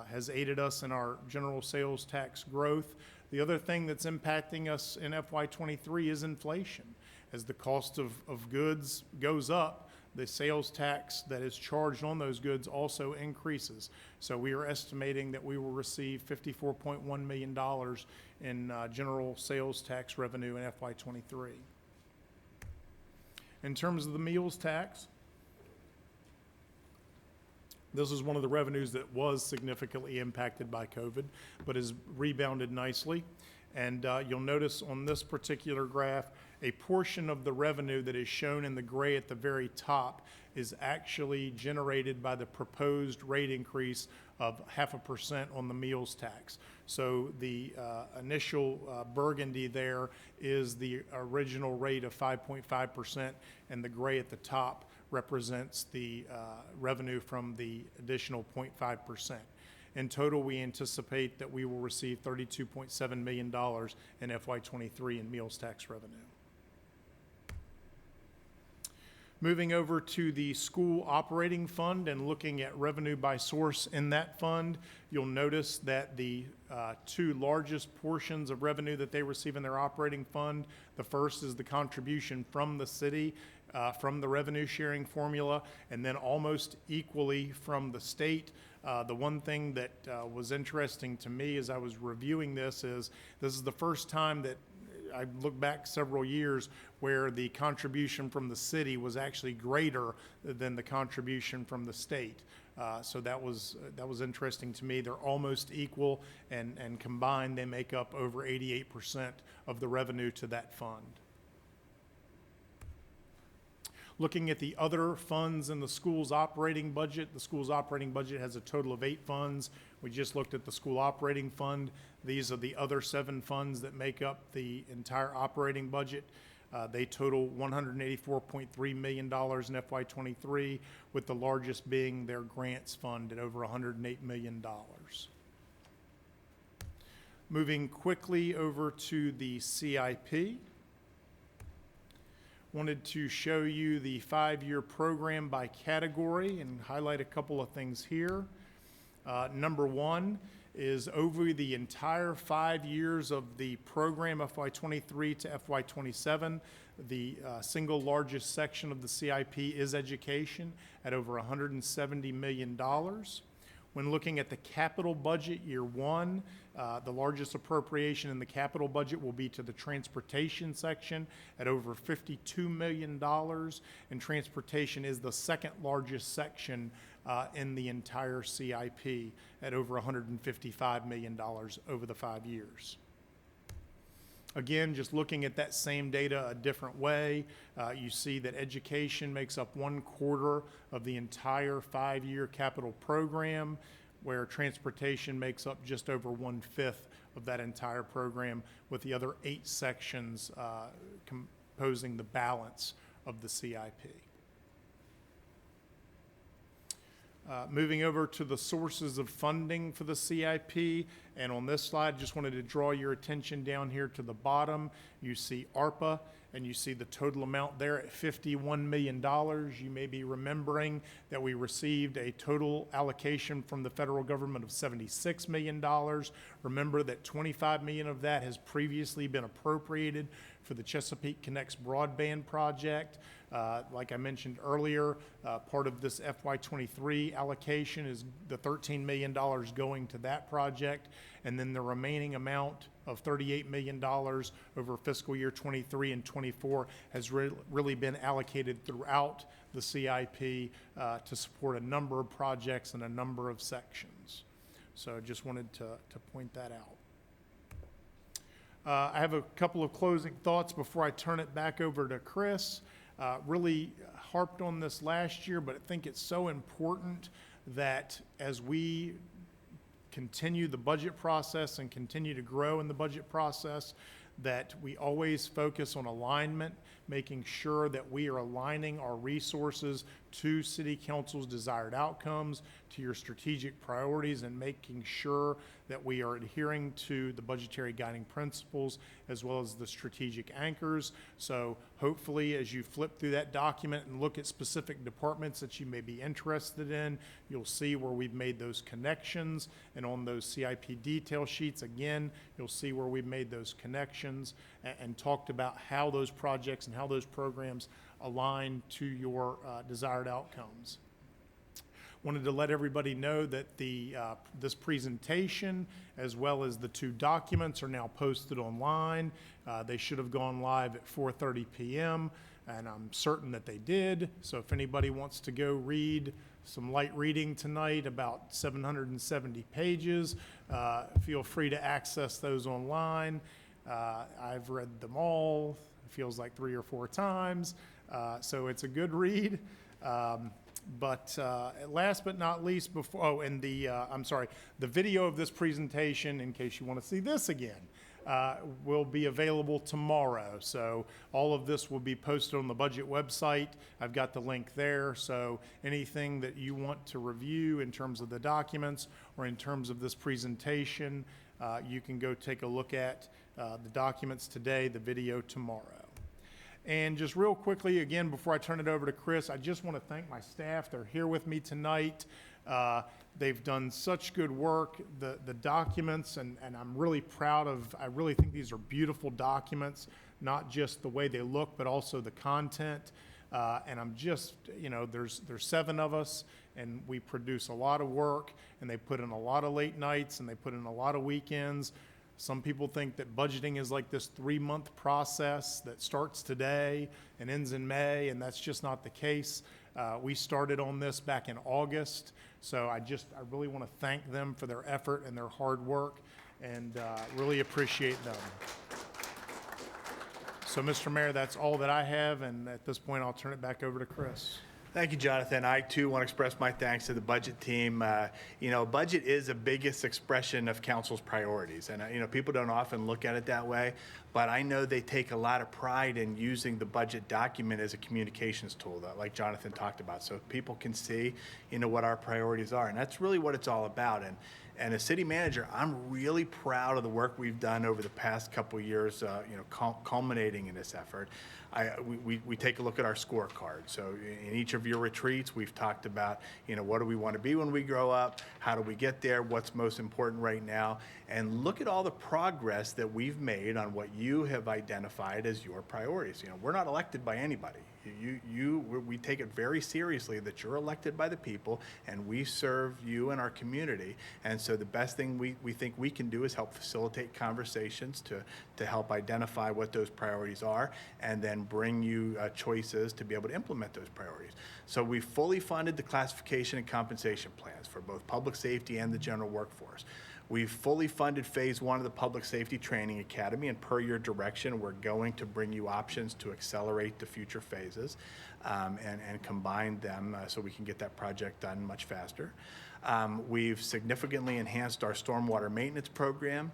has aided us in our general sales tax growth. The other thing that's impacting us in FY23 is inflation. As the cost of goods goes up, the sales tax that is charged on those goods also increases. So we are estimating that we will receive $54.1 million in general sales tax revenue in FY23. In terms of the meals tax, this is one of the revenues that was significantly impacted by COVID, but has rebounded nicely. And you'll notice on this particular graph, a portion of the revenue that is shown in the gray at the very top is actually generated by the proposed rate increase of 0.5% on the meals tax. So the initial burgundy there is the original rate of 5.5%, and the gray at the top represents the revenue from the additional 0.5%. In total, we anticipate that we will receive $32.7 million in FY23 in meals tax revenue. Moving over to the school operating fund and looking at revenue by source in that fund, you'll notice that the two largest portions of revenue that they receive in their operating fund, the first is the contribution from the city, from the revenue sharing formula, and then almost equally from the state. The one thing that was interesting to me as I was reviewing this is the first time that I look back several years where the contribution from the city was actually greater than the contribution from the state. So that was interesting to me. They're almost equal, and combined they make up over 88% of the revenue to that fund. Looking at the other funds in the school's operating budget, the school's operating budget has a total of 8 funds. We just looked at the school operating fund. These are the other 7 funds that make up the entire operating budget. They total $184.3 million in FY23, with the largest being their grants fund at over $108 million. Moving quickly over to the CIP. Wanted to show you the 5-year program by category and highlight a couple of things here. Number 1 is over the entire 5 years of the program, FY23 to FY27, the single largest section of the CIP is education at over $170 million. When looking at the capital budget, year 1, the largest appropriation in the capital budget will be to the transportation section at over $52 million, and transportation is the second largest section in the entire CIP at over $155 million over the 5 years. Again, just looking at that same data a different way, you see that education makes up 1/4 of the entire 5-year capital program, where transportation makes up just over 1/5 of that entire program, with the other 8 sections composing the balance of the CIP. Moving over to the sources of funding for the CIP, and on this slide, just wanted to draw your attention down here to the bottom. You see ARPA, and you see the total amount there at $51 million. You may be remembering that we received a total allocation from the federal government of $76 million. Remember that $25 million of that has previously been appropriated for the Chesapeake Connects broadband project. Like I mentioned earlier, part of this FY23 allocation is the $13 million going to that project, and then the remaining amount of $38 million over fiscal year 23 and 24 has really been allocated throughout the CIP to support a number of projects and a number of sections. So just wanted to point that out. I have a couple of closing thoughts before I turn it back over to Chris. Really harped on this last year, but I think it's so important that as we continue the budget process and continue to grow in the budget process, that we always focus on alignment, making sure that we are aligning our resources to City Council's desired outcomes, to your strategic priorities, and making sure that we are adhering to the budgetary guiding principles as well as the strategic anchors. So hopefully, as you flip through that document and look at specific departments that you may be interested in, you'll see where we've made those connections. And on those CIP detail sheets, again, you'll see where we've made those connections and talked about how those projects and how those programs align to your desired outcomes. Wanted to let everybody know that this presentation, as well as the 2 documents, are now posted online. They should have gone live at 4:30 p.m., and I'm certain that they did. So if anybody wants to go read some light reading tonight, about 770 pages, feel free to access those online. I've read them all. It feels like 3 or 4 times. So it's a good read. But last but not least, the video of this presentation, in case you want to see this again, will be available tomorrow. So all of this will be posted on the budget website. I've got the link there. So anything that you want to review in terms of the documents or in terms of this presentation, you can go take a look at the documents today, the video tomorrow. And just real quickly, again, before I turn it over to Chris, I just want to thank my staff. They're here with me tonight. They've done such good work. The documents, and I'm really proud of, I really think these are beautiful documents, not just the way they look, but also the content. And I'm just, there's 7 of us, and we produce a lot of work, and they put in a lot of late nights, and they put in a lot of weekends. Some people think that budgeting is like this 3-month process that starts today and ends in May, and that's just not the case. We started on this back in August, so I really want to thank them for their effort and their hard work, and really appreciate them. So, Mr. Mayor, that's all that I have, and at this point, I'll turn it back over to Chris. Thank you, Jonathan. I, too, want to express my thanks to the budget team. Budget is the biggest expression of council's priorities. And, people don't often look at it that way, but I know they take a lot of pride in using the budget document as a communications tool, like Jonathan talked about, so people can see, what our priorities are. And that's really what it's all about. And as city manager, I'm really proud of the work we've done over the past couple of years, culminating in this effort. We take a look at our scorecard. So in each of your retreats, we've talked about, what do we want to be when we grow up? How do we get there? What's most important right now? And look at all the progress that we've made on what you have identified as your priorities. We're not elected by anybody. We take it very seriously that you're elected by the people, and we serve you and our community. And so the best thing we think we can do is help facilitate conversations to help identify what those priorities are, and then bring you choices to be able to implement those priorities. So we fully funded the classification and compensation plans for both public safety and the general workforce. We've fully funded phase 1 of the Public Safety Training Academy, and per your direction, we're going to bring you options to accelerate the future phases and combine them so we can get that project done much faster. We've significantly enhanced our stormwater maintenance program,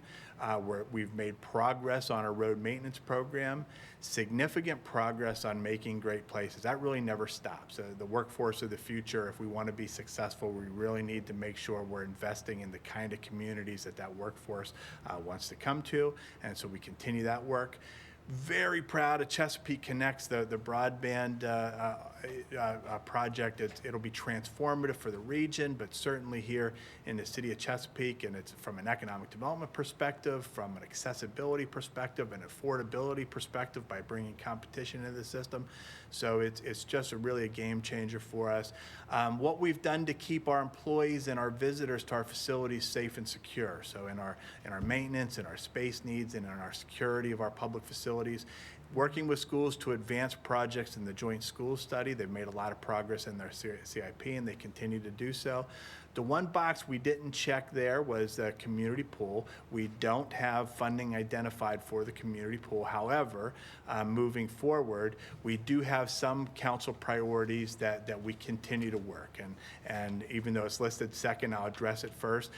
where we've made progress on our road maintenance program, significant progress on making great places. That really never stops. The workforce of the future, if we want to be successful, we really need to make sure we're investing in the kind of communities that workforce wants to come to, and so we continue that work. Very proud of Chesapeake Connects, the broadband project. It'll be transformative for the region, but certainly here in the city of Chesapeake, and it's from an economic development perspective, from an accessibility perspective, and affordability perspective by bringing competition into the system. So it's just really a game changer for us. What we've done to keep our employees and our visitors to our facilities safe and secure. So in our maintenance, in our space needs, and in our security of our public facilities. Working with schools to advance projects in the joint school study. They've made a lot of progress in their CIP, and they continue to do so. The one box we didn't check there was the community pool. We don't have funding identified for the community pool. However, moving forward, we do have some council priorities that we continue to work. And even though it's listed second, I'll address it first.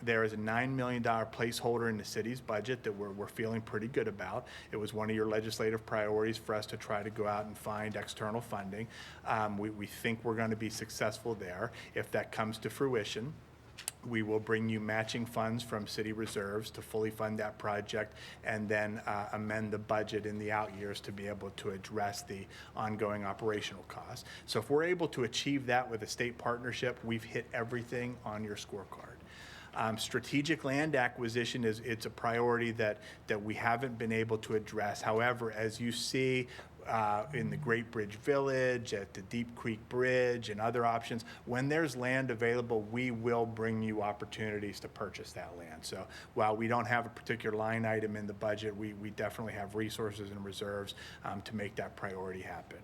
There is a $9 million placeholder in the city's budget that we're feeling pretty good about. It was one of your legislative priorities for us to try to go out and find external funding. We think we're going to be successful there. If that comes to fruition, we will bring you matching funds from city reserves to fully fund that project, and then amend the budget in the out years to be able to address the ongoing operational costs. So if we're able to achieve that with a state partnership, we've hit everything on your scorecard. Strategic land acquisition it's a priority that we haven't been able to address. However, as you see in the Great Bridge Village, at the Deep Creek Bridge, and other options, when there's land available, we will bring you opportunities to purchase that land. So while we don't have a particular line item in the budget, we definitely have resources and reserves to make that priority happen.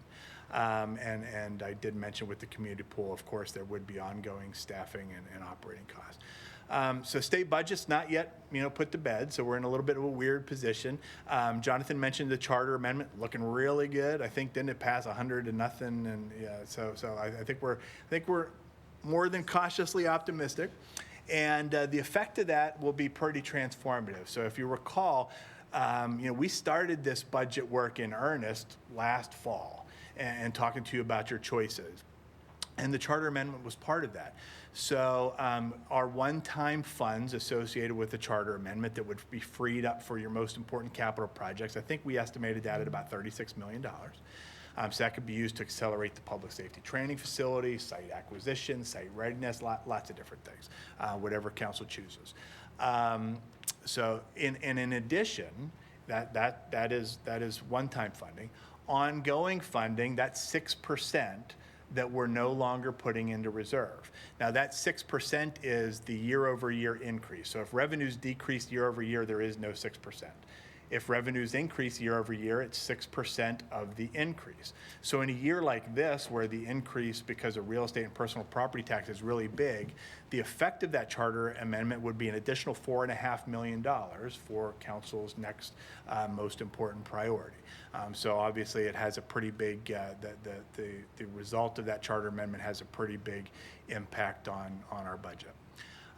And I did mention with the community pool, of course, there would be ongoing staffing and operating costs. So state budget's not yet, put to bed, so we're in a little bit of a weird position. Jonathan mentioned the charter amendment looking really good. I think didn't it pass 100 to nothing, and yeah, so I think we're more than cautiously optimistic, and the effect of that will be pretty transformative. So if you recall, we started this budget work in earnest last fall, and talking to you about your choices. And the charter amendment was part of that. So our one-time funds associated with the charter amendment that would be freed up for your most important capital projects, I think we estimated that at about $36 million. So that could be used to accelerate the public safety training facility, site acquisition, site readiness, lots of different things, whatever council chooses. So in addition, that is one-time funding. Ongoing funding, that's 6% that we're no longer putting into reserve. Now that 6% is the year-over-year increase. So if revenues decrease year-over-year, there is no 6%. If revenues increase year-over-year, it's 6% of the increase. So in a year like this, where the increase because of real estate and personal property tax is really big, the effect of that charter amendment would be an additional $4.5 million for council's next most important priority. So obviously it has a pretty big, the result of that charter amendment has a pretty big impact on our budget.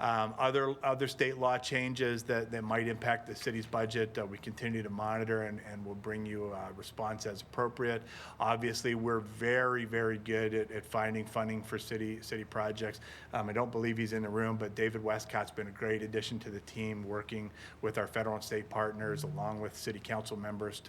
Other state law changes that might impact the city's budget, we continue to monitor and will bring you a response as appropriate. Obviously, we're very, very good at finding funding for city projects. I don't believe he's in the room, but David Westcott's been a great addition to the team, working with our federal and state partners along with city council members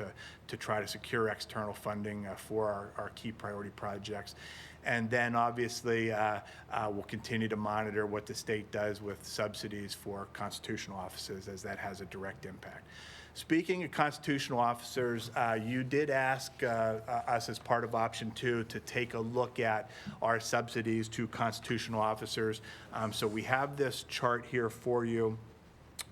to try to secure external funding for our key priority projects. And then obviously we'll continue to monitor what the state does with subsidies for constitutional offices, as that has a direct impact. Speaking of constitutional officers, you did ask us as part of option 2 to take a look at our subsidies to constitutional officers. So we have this chart here for you,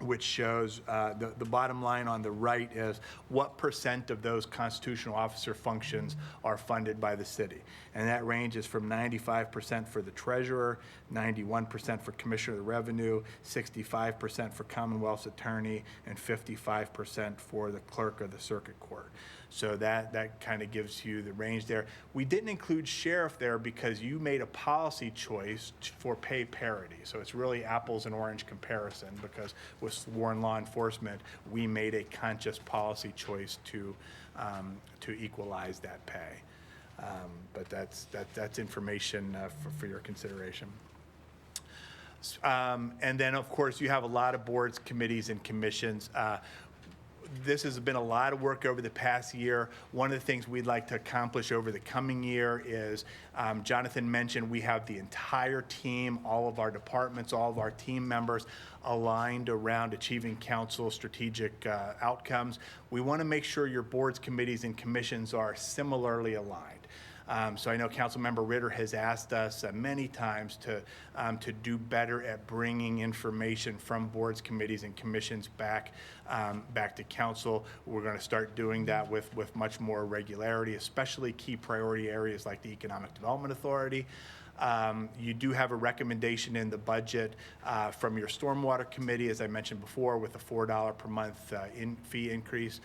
which shows the bottom line on the right is what % of those constitutional officer functions are funded by the city. And that ranges from 95% for the treasurer, 91% for commissioner of the revenue, 65% for Commonwealth's attorney, and 55% for the clerk of the circuit court. So that kind of gives you the range there. We didn't include sheriff there because you made a policy choice for pay parity. So it's really apples and orange comparison, because with sworn law enforcement, we made a conscious policy choice to equalize that pay. But that's information for your consideration. And then, of course, you have a lot of boards, committees, and commissions. This has been a lot of work over the past year. One of the things we'd like to accomplish over the coming year is, Jonathan mentioned, we have the entire team, all of our departments, all of our team members aligned around achieving council strategic outcomes. We want to make sure your boards, committees, and commissions are similarly aligned. So I know Councilmember Ritter has asked us many times to do better at bringing information from boards, committees, and commissions back to council. We're going to start doing that with much more regularity, especially key priority areas like the Economic Development Authority. You do have a recommendation in the budget from your Stormwater Committee, as I mentioned before, with a $4 per month fee increase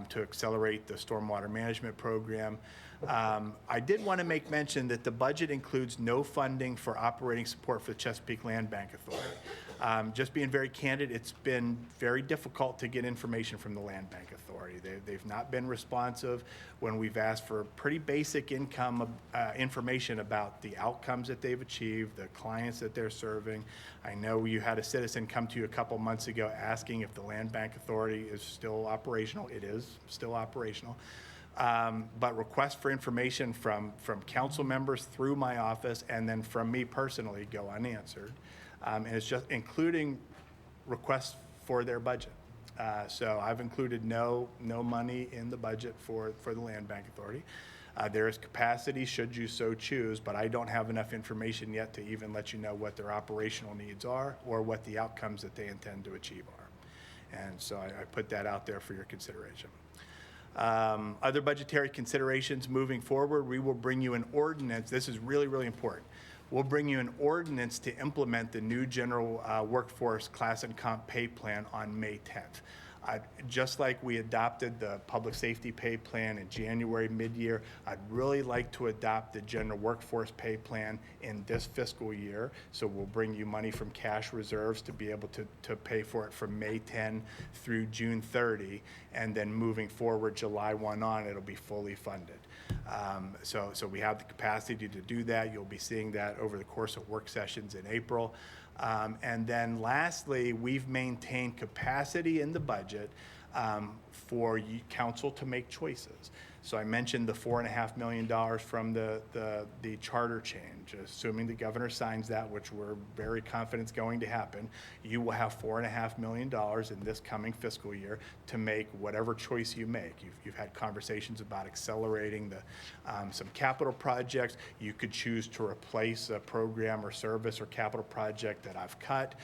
to accelerate the stormwater management program. I did want to make mention that the budget includes no funding for operating support for the Chesapeake Land Bank Authority. Just being very candid, it's been very difficult to get information from the Land Bank Authority. They've not been responsive when we've asked for pretty basic information about the outcomes that they've achieved, the clients that they're serving. I know you had a citizen come to you a couple months ago asking if the Land Bank Authority is still operational. It is still operational. But requests for information from council members through my office and then from me personally go unanswered. And it's just including requests for their budget. So I've included no money in the budget for the Land Bank Authority. There is capacity should you so choose, but I don't have enough information yet to even let you know what their operational needs are or what the outcomes that they intend to achieve are. And so I put that out there for your consideration. Other budgetary considerations moving forward, we will bring you an ordinance. This is really, really important. We'll bring you an ordinance to implement the new general workforce class and comp pay plan on May 10th. Just like we adopted the public safety pay plan in January mid-year, I'd really like to adopt the general workforce pay plan in this fiscal year. So we'll bring you money from cash reserves to be able to pay for it from May 10 through June 30. And then moving forward, July 1 on, it'll be fully funded. So we have the capacity to do that. You'll be seeing that over the course of work sessions in April. And then lastly, we've maintained capacity in the budget for council to make choices. So I mentioned the $4.5 million from the charter change. Assuming the governor signs that, which we're very confident is going to happen, you will have $4.5 million in this coming fiscal year to make whatever choice you make. You've had conversations about accelerating some capital projects. You could choose to replace a program or service or capital project that I've cut.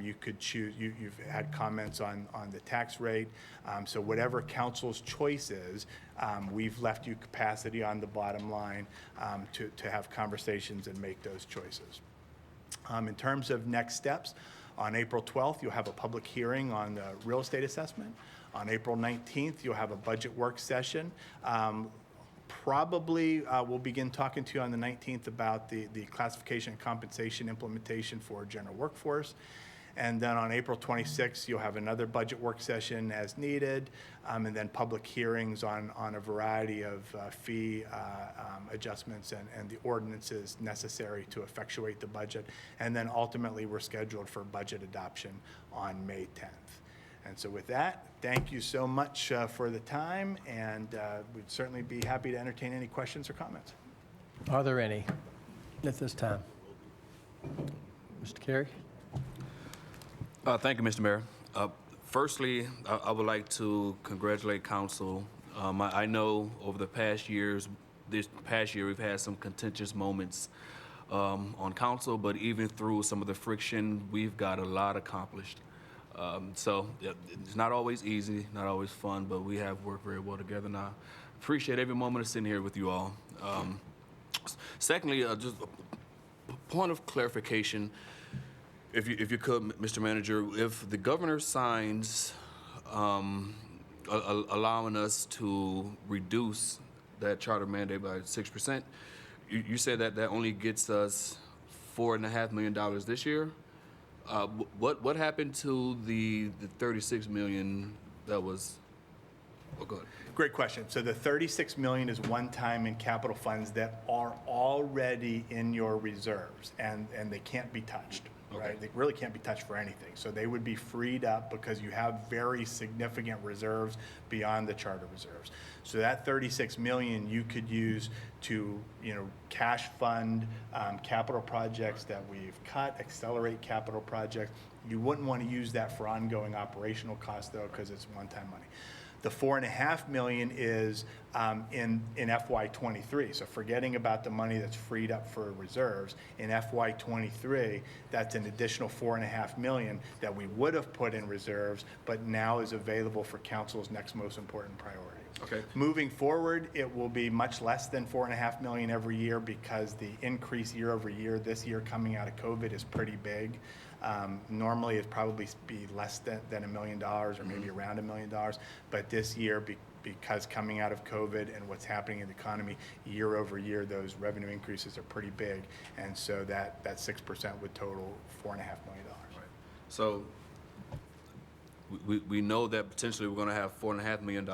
You could choose, you've had comments on the tax rate. So whatever council's choice is, we've left you capacity on the bottom line to have conversations and make those choices. In terms of next steps, on April 12th, you'll have a public hearing on the real estate assessment. On April 19th, you'll have a budget work session. Probably we'll begin talking to you on the 19th about the classification and compensation implementation for general workforce. And then on April 26th, you'll have another budget work session as needed, and then public hearings on a variety of fee adjustments and the ordinances necessary to effectuate the budget. And then ultimately, we're scheduled for budget adoption on May 10th. And so with that, thank you so much for the time, and we'd certainly be happy to entertain any questions or comments. Are there any at this time? Mr. Carey? Thank you, Mr. Mayor. Firstly, I would like to congratulate council. I know over the past years, this past year, we've had some contentious moments on council, but even through some of the friction, we've got a lot accomplished. So it's not always easy, not always fun, but we have worked very well together, and I appreciate every moment of sitting here with you all. Secondly, just a point of clarification. If you could, Mr. Manager, if the governor signs allowing us to reduce that charter mandate by 6%, you said that only gets us $4.5 million this year. What happened to the $36 million that was? Oh, go ahead. Great question. So the $36 million is one-time in capital funds that are already in your reserves, and they can't be touched. Okay. Right? They really can't be touched for anything. So they would be freed up because you have very significant reserves beyond the charter reserves. So that $36 million you could use to, cash fund capital projects that we've cut, accelerate capital projects. You wouldn't want to use that for ongoing operational costs though, because it's one-time money. The $4.5 million is in FY23. So forgetting about the money that's freed up for reserves, in FY23, that's an additional $4.5 million that we would have put in reserves, but now is available for council's next most important priority. Okay. Moving forward, it will be much less than $4.5 million every year because the increase year over year this year coming out of COVID is pretty big. Normally it'd probably be less than $1 million or maybe around $1 million, but this year because coming out of COVID and what's happening in the economy year over year, those revenue increases are pretty big, and so that 6% would total $4.5 million. Right. So we know that potentially we're going to have $4.5 million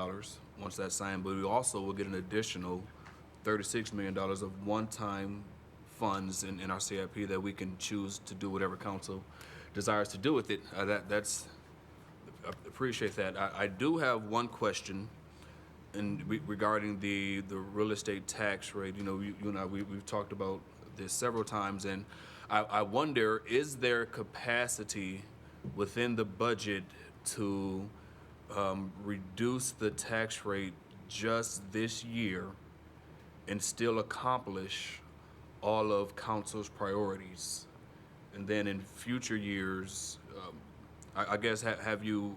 once that's signed, but we also will get an additional $36 million of one-time funds in our CIP that we can choose to do whatever council desires to do with it. I appreciate that. I do have one question regarding the real estate tax rate. You and I, we've talked about this several times, and I wonder, is there capacity within the budget to reduce the tax rate just this year and still accomplish all of council's priorities? And then in future years, I guess, have you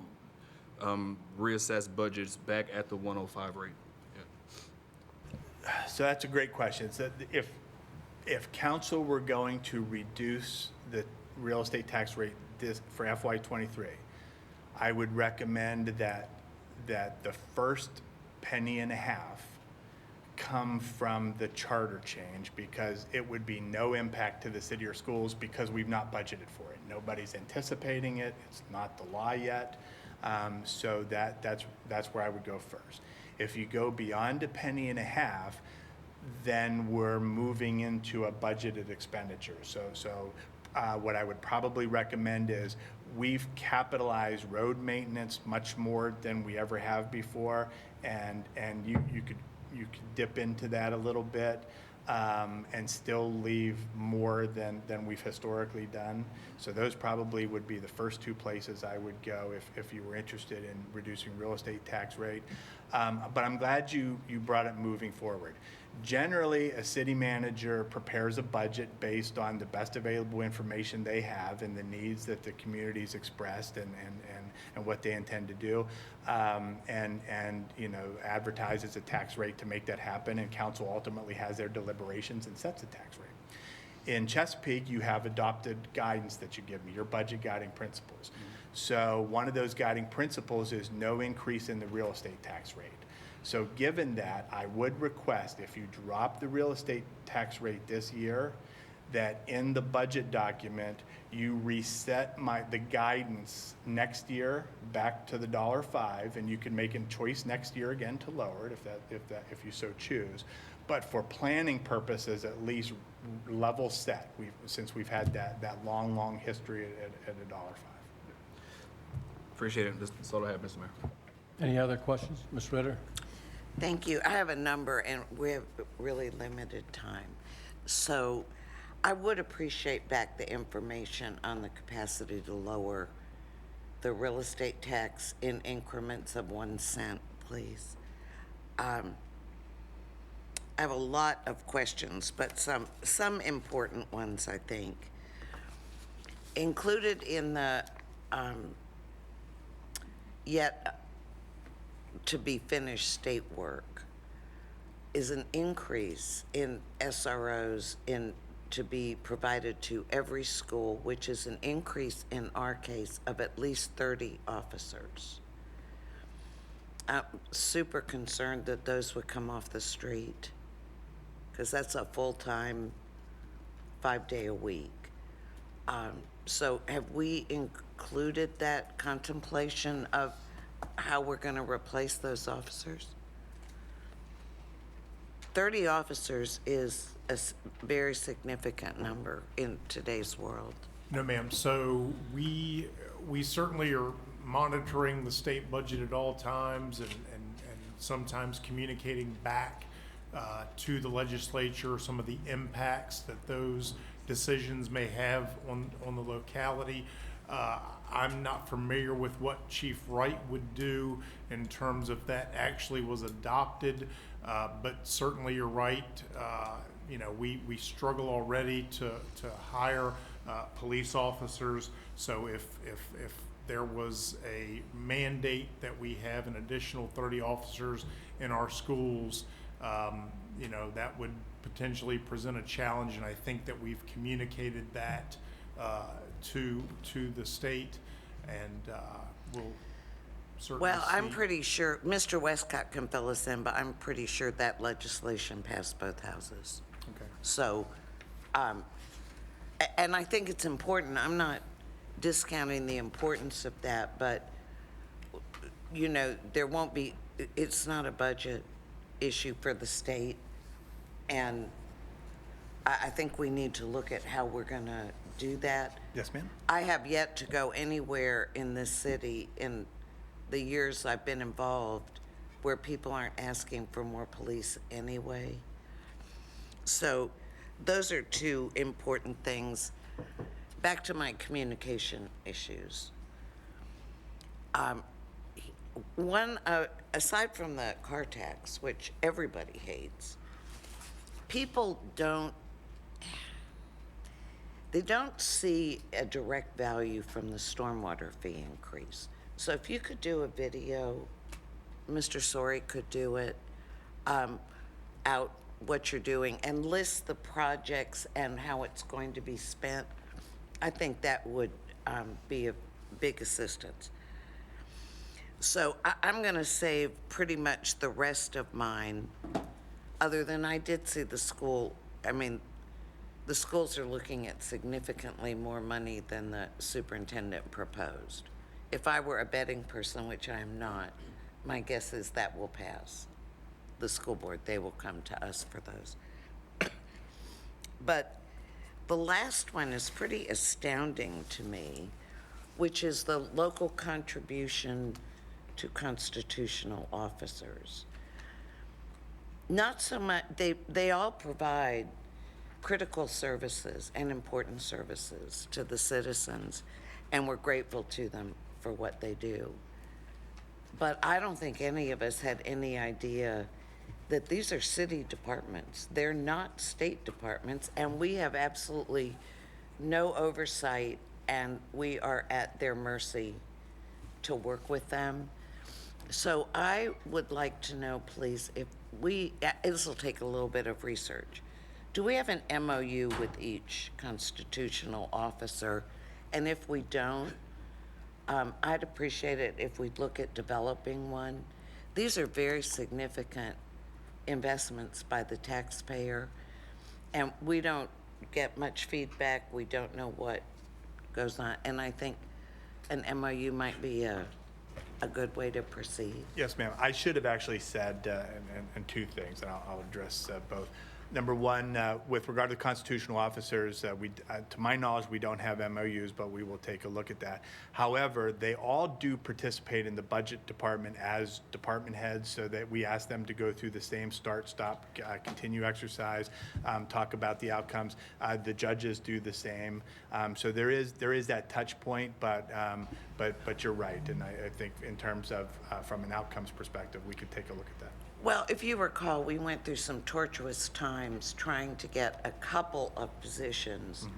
reassessed budgets back at the 105 rate? Yeah. So that's a great question. So if council were going to reduce the real estate tax rate for FY23, I would recommend that the first penny and a half come from the charter change, because it would be no impact to the city or schools because we've not budgeted for it. Nobody's anticipating it. It's not the law yet. So that's where I would go first. If you go beyond $0.015, then we're moving into a budgeted expenditure. So what I would probably recommend is we've capitalized road maintenance much more than we ever have before, and you could dip into that a little bit and still leave more than we've historically done. So those probably would be the first two places I would go if you were interested in reducing real estate tax rate. But I'm glad you brought it moving forward. Generally, a city manager prepares a budget based on the best available information they have and the needs that the community's expressed and what they intend to do, and advertises a tax rate to make that happen, and council ultimately has their deliberations and sets a tax rate. In Chesapeake, you have adopted guidance that you give me, your budget guiding principles. So one of those guiding principles is no increase in the real estate tax rate. So given that, I would request if you drop the real estate tax rate this year, that in the budget document, you reset the guidance next year back to the $1.05, and you can make a choice next year again to lower it if you so choose. But for planning purposes, at least level set, since we've had that long history at $1.05. Appreciate it. That's all I have, Mr. Mayor. Any other questions? Ms. Ritter? Thank you. I have a number, and we have really limited time. So I would appreciate back the information on the capacity to lower the real estate tax in increments of 1 cent, please. I have a lot of questions, but some important ones, I think. Included in the yet to be finished state work is an increase in SROs to be provided to every school, which is an increase in our case of at least 30 officers. I'm super concerned that those would come off the street, because that's a full-time, 5-day a week. So have we included that contemplation of how we're going to replace those officers? 30 officers is a very significant number in today's world. No, ma'am. So we certainly are monitoring the state budget at all times and sometimes communicating back to the legislature some of the impacts that those decisions may have on the locality. I'm not familiar with what Chief Wright would do in terms of that actually was adopted, but certainly you're right. We struggle already to hire police officers. So if there was a mandate that we have an additional 30 officers in our schools, that would potentially present a challenge, and I think that we've communicated that to the state, and we'll certainly Well, I'm see. pretty sure, Mr. Westcott can fill us in, but I'm pretty sure that legislation passed both houses. Okay. So, and I think it's important. I'm not discounting the importance of that, but, there won't be, it's not a budget issue for the state. And I think we need to look at how we're going to do that. Yes, ma'am. I have yet to go anywhere in this city in the years I've been involved where people aren't asking for more police anyway. So those are two important things. Back to my communication issues. Aside from the car tax, which everybody hates, people don't see a direct value from the stormwater fee increase. So if you could do a video, Mr. Sori could do it, out what you're doing and list the projects and how it's going to be spent, I think that would be a big assistance. So I'm going to save pretty much the rest of mine, other than I did see the school. I mean, the schools are looking at significantly more money than the superintendent proposed. If I were a betting person, which I am not, my guess is that will pass. The school board, they will come to us for those. But the last one is pretty astounding to me, which is the local contribution to constitutional officers. Not so much, they all provide critical services and important services to the citizens, and we're grateful to them for what they do. But I don't think any of us had any idea that these are city departments. They're not state departments, and we have absolutely no oversight, and we are at their mercy to work with them. So I would like to know, please, if this will take a little bit of research. Do we have an MOU with each constitutional officer? And if we don't, I'd appreciate it if we'd look at developing one. These are very significant investments by the taxpayer, and we don't get much feedback. We don't know what goes on, and I think an MOU might be a good way to proceed. Yes, ma'am. I should have actually said and two things, and I'll address both. Number one, with regard to constitutional officers, to my knowledge, we don't have MOUs, but we will take a look at that. However, they all do participate in the budget department as department heads, so that we ask them to go through the same start, stop, continue exercise, talk about the outcomes. The judges do the same. So there is that touch point, but you're right, and I think in terms of from an outcomes perspective, we could take a look at that. Well, if you recall, we went through some tortuous times trying to get a couple of positions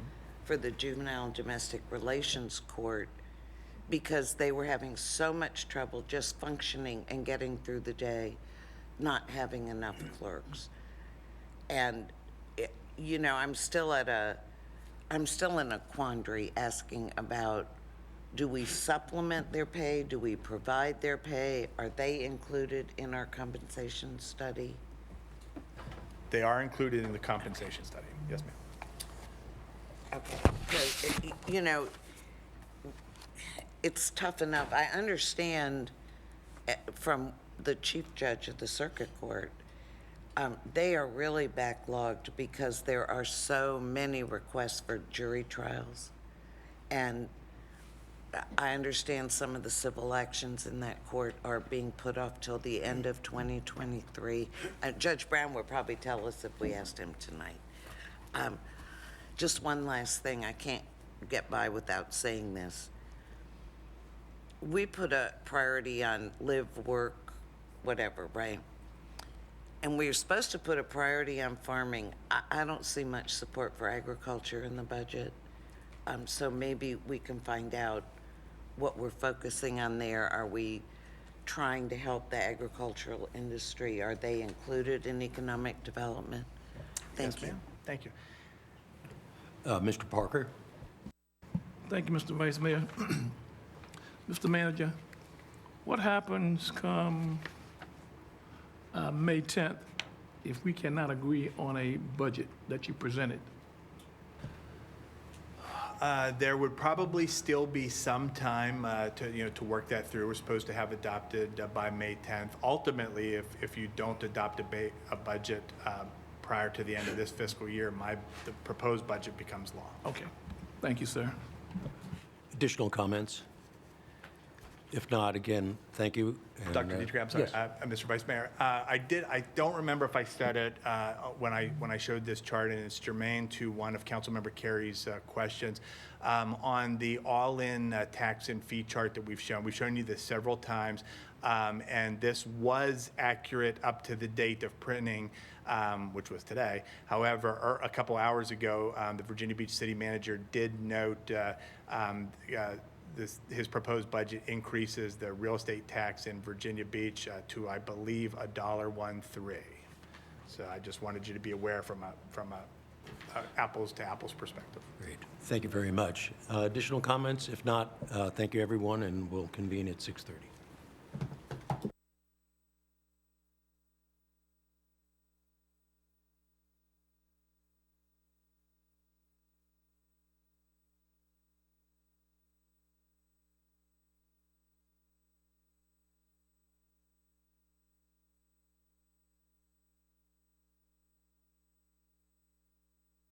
for the Juvenile and Domestic Relations Court because they were having so much trouble just functioning and getting through the day, not having enough clerks. And, I'm still in a quandary asking about, do we supplement their pay? Do we provide their pay? Are they included in our compensation study? They are included in the compensation study. Yes, ma'am. Okay, because, it's tough enough. I understand from the chief judge of the circuit court, they are really backlogged because there are so many requests for jury trials. And I understand some of the civil actions in that court are being put off till the end of 2023. Judge Brown would probably tell us if we asked him tonight. Just one last thing, I can't get by without saying this. We put a priority on live, work, whatever, right? And we're supposed to put a priority on farming. I don't see much support for agriculture in the budget. So maybe we can find out what we're focusing on there. Are we trying to help the agricultural industry? Are they included in economic development? Thank you. Ma'am. Thank you. Mr. Parker? Thank you, Mr. Vice Mayor. Mr. Manager, what happens come May 10th if we cannot agree on a budget that you presented? There would probably still be some time to work that through. We're supposed to have adopted by May 10th. Ultimately, if you don't adopt a budget prior to the end of this fiscal year, the proposed budget becomes law. Okay, thank you, sir. Additional comments? If not, again, thank you. And, Dr. Dietrich, I'm sorry, yes. Mr. Vice Mayor. I don't remember if I said it when I showed this chart, and it's germane to one of Councilmember Carey's questions. On the all-in tax and fee chart that we've shown you this several times, and this was accurate up to the date of printing, which was today. However, a couple hours ago, the Virginia Beach City Manager did note his proposed budget increases the real estate tax in Virginia Beach to, I believe, $1.13. So I just wanted you to be aware from a apples to apples perspective. Great. Thank you very much. Additional comments? If not, thank you, everyone, and we'll convene at 6:30.